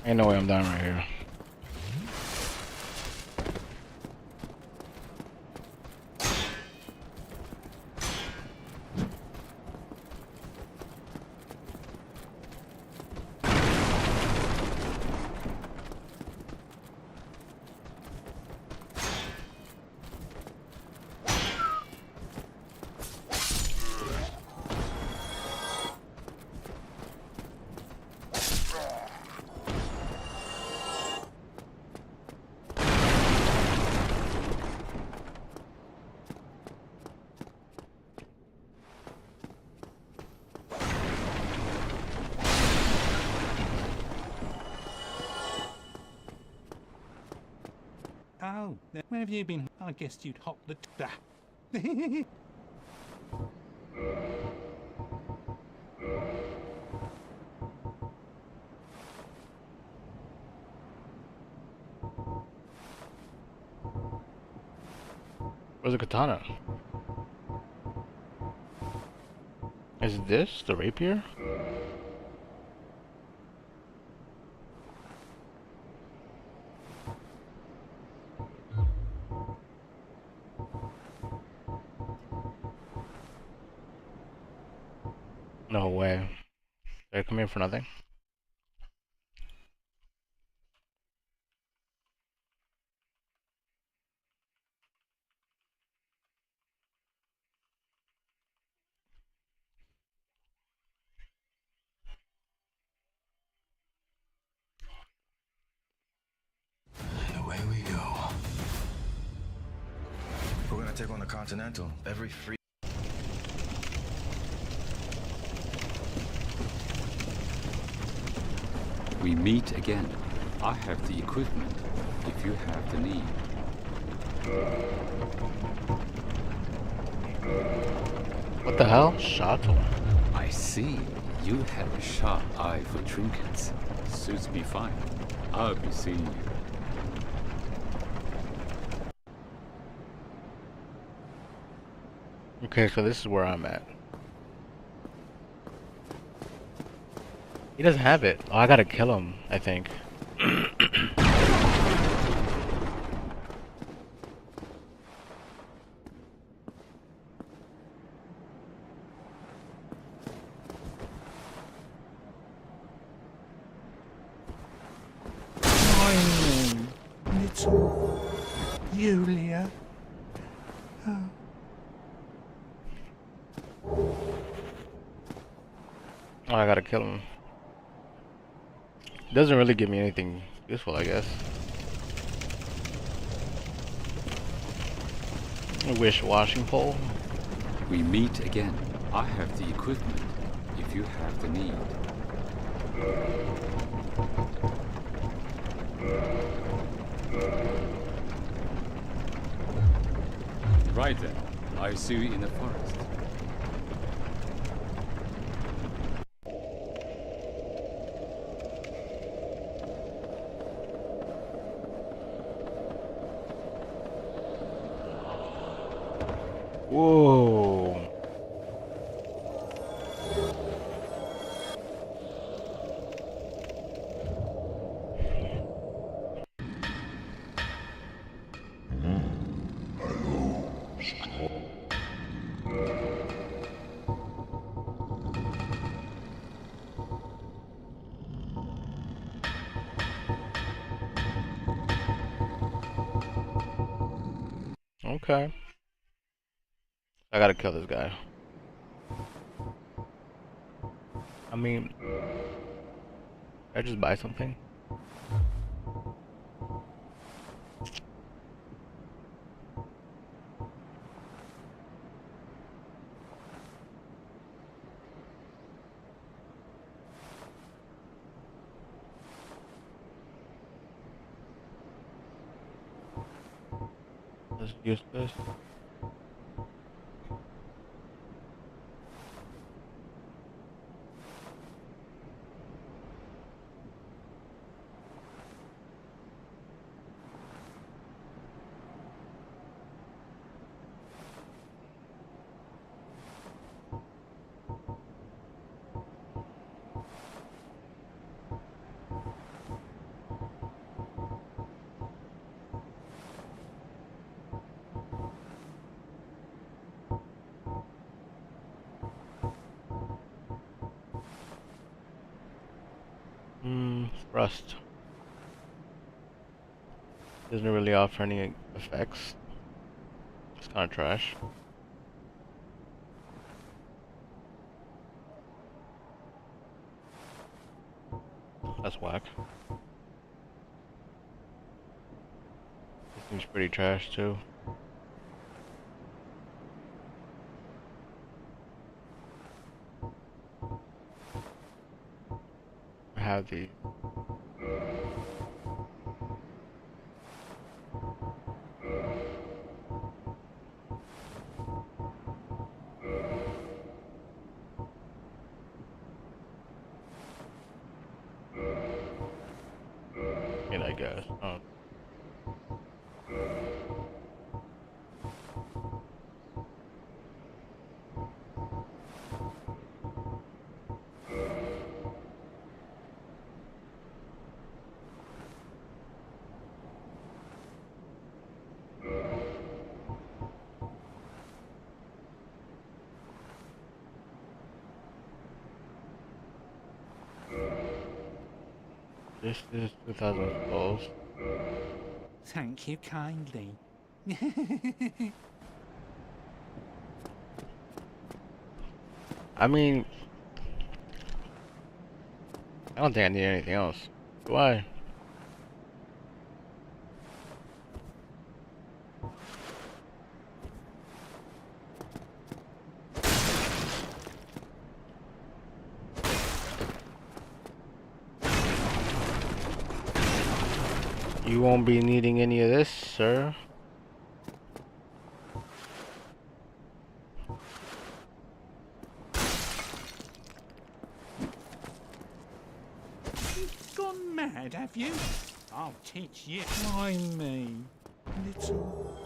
Ain't no way I'm down right here. Oh, where have you been? I guessed you'd hop the... Where's the katana? Is this the rapier? No way. They're coming for nothing? Away we go. We're gonna take on the Continental. Every free. We meet again. I have the equipment, if you have the need. What the hell? Shuttle. I see. You have a sharp eye for trinkets. Suits me fine. I'll be seeing you. Okay, so this is where I'm at. He doesn't have it. Oh, I gotta kill him, I think. Little Julia. Oh. Oh, I gotta kill him. Doesn't really give me anything useful, I guess. A wish-washing pole. We meet again. I have the equipment, if you have the need. Right then. I'll see you in the forest. Whoa. Okay. I gotta kill this guy. I mean, can I just buy something? Let's use this. Rust. Doesn't really offer any effects. It's kind of trash. That's whack. This seems pretty trash too. I have the I guess. This is 2012. Thank you kindly. I mean, I don't think I need anything else. Do I? You won't be needing any of this, sir. You've gone mad, have you? I'll teach you. Why me? Little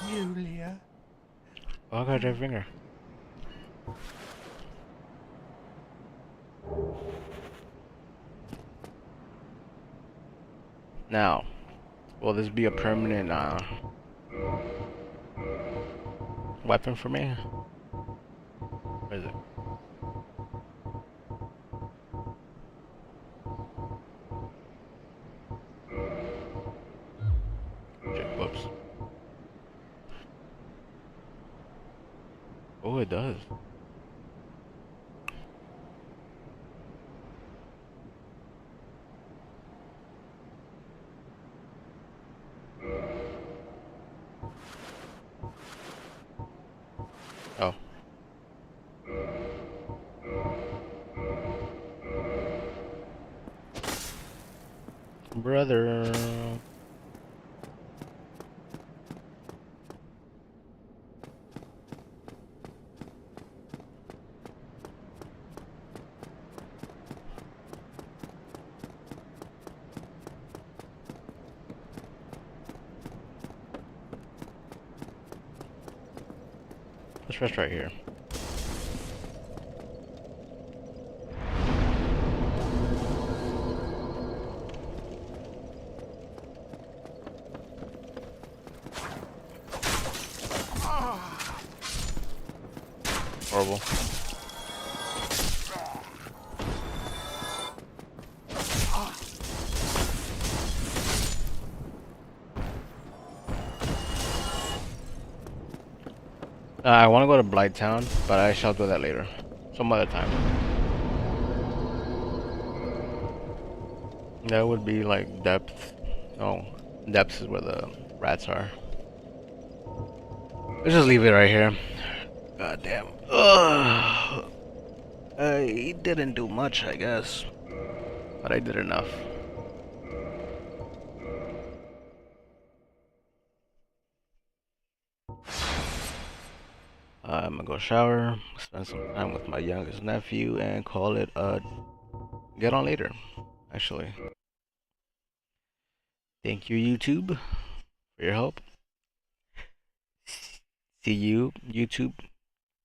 Julia. Oh, I got that finger. Now, will this be a permanent weapon for me? Where is it? Shit, whoops. Oh, it does. Oh. Brother. Let's rest right here. Horrible. I want to go to Blighttown, but I shall do that later. Some other time. That would be like depth. Oh, depths is where the rats are. Let's just leave it right here. God damn. Ugh. I didn't do much, I guess. But I did enough. I'm gonna go shower, spend some time with my youngest nephew, and call it get on later, actually. Thank you, YouTube, for your help. See you, YouTube,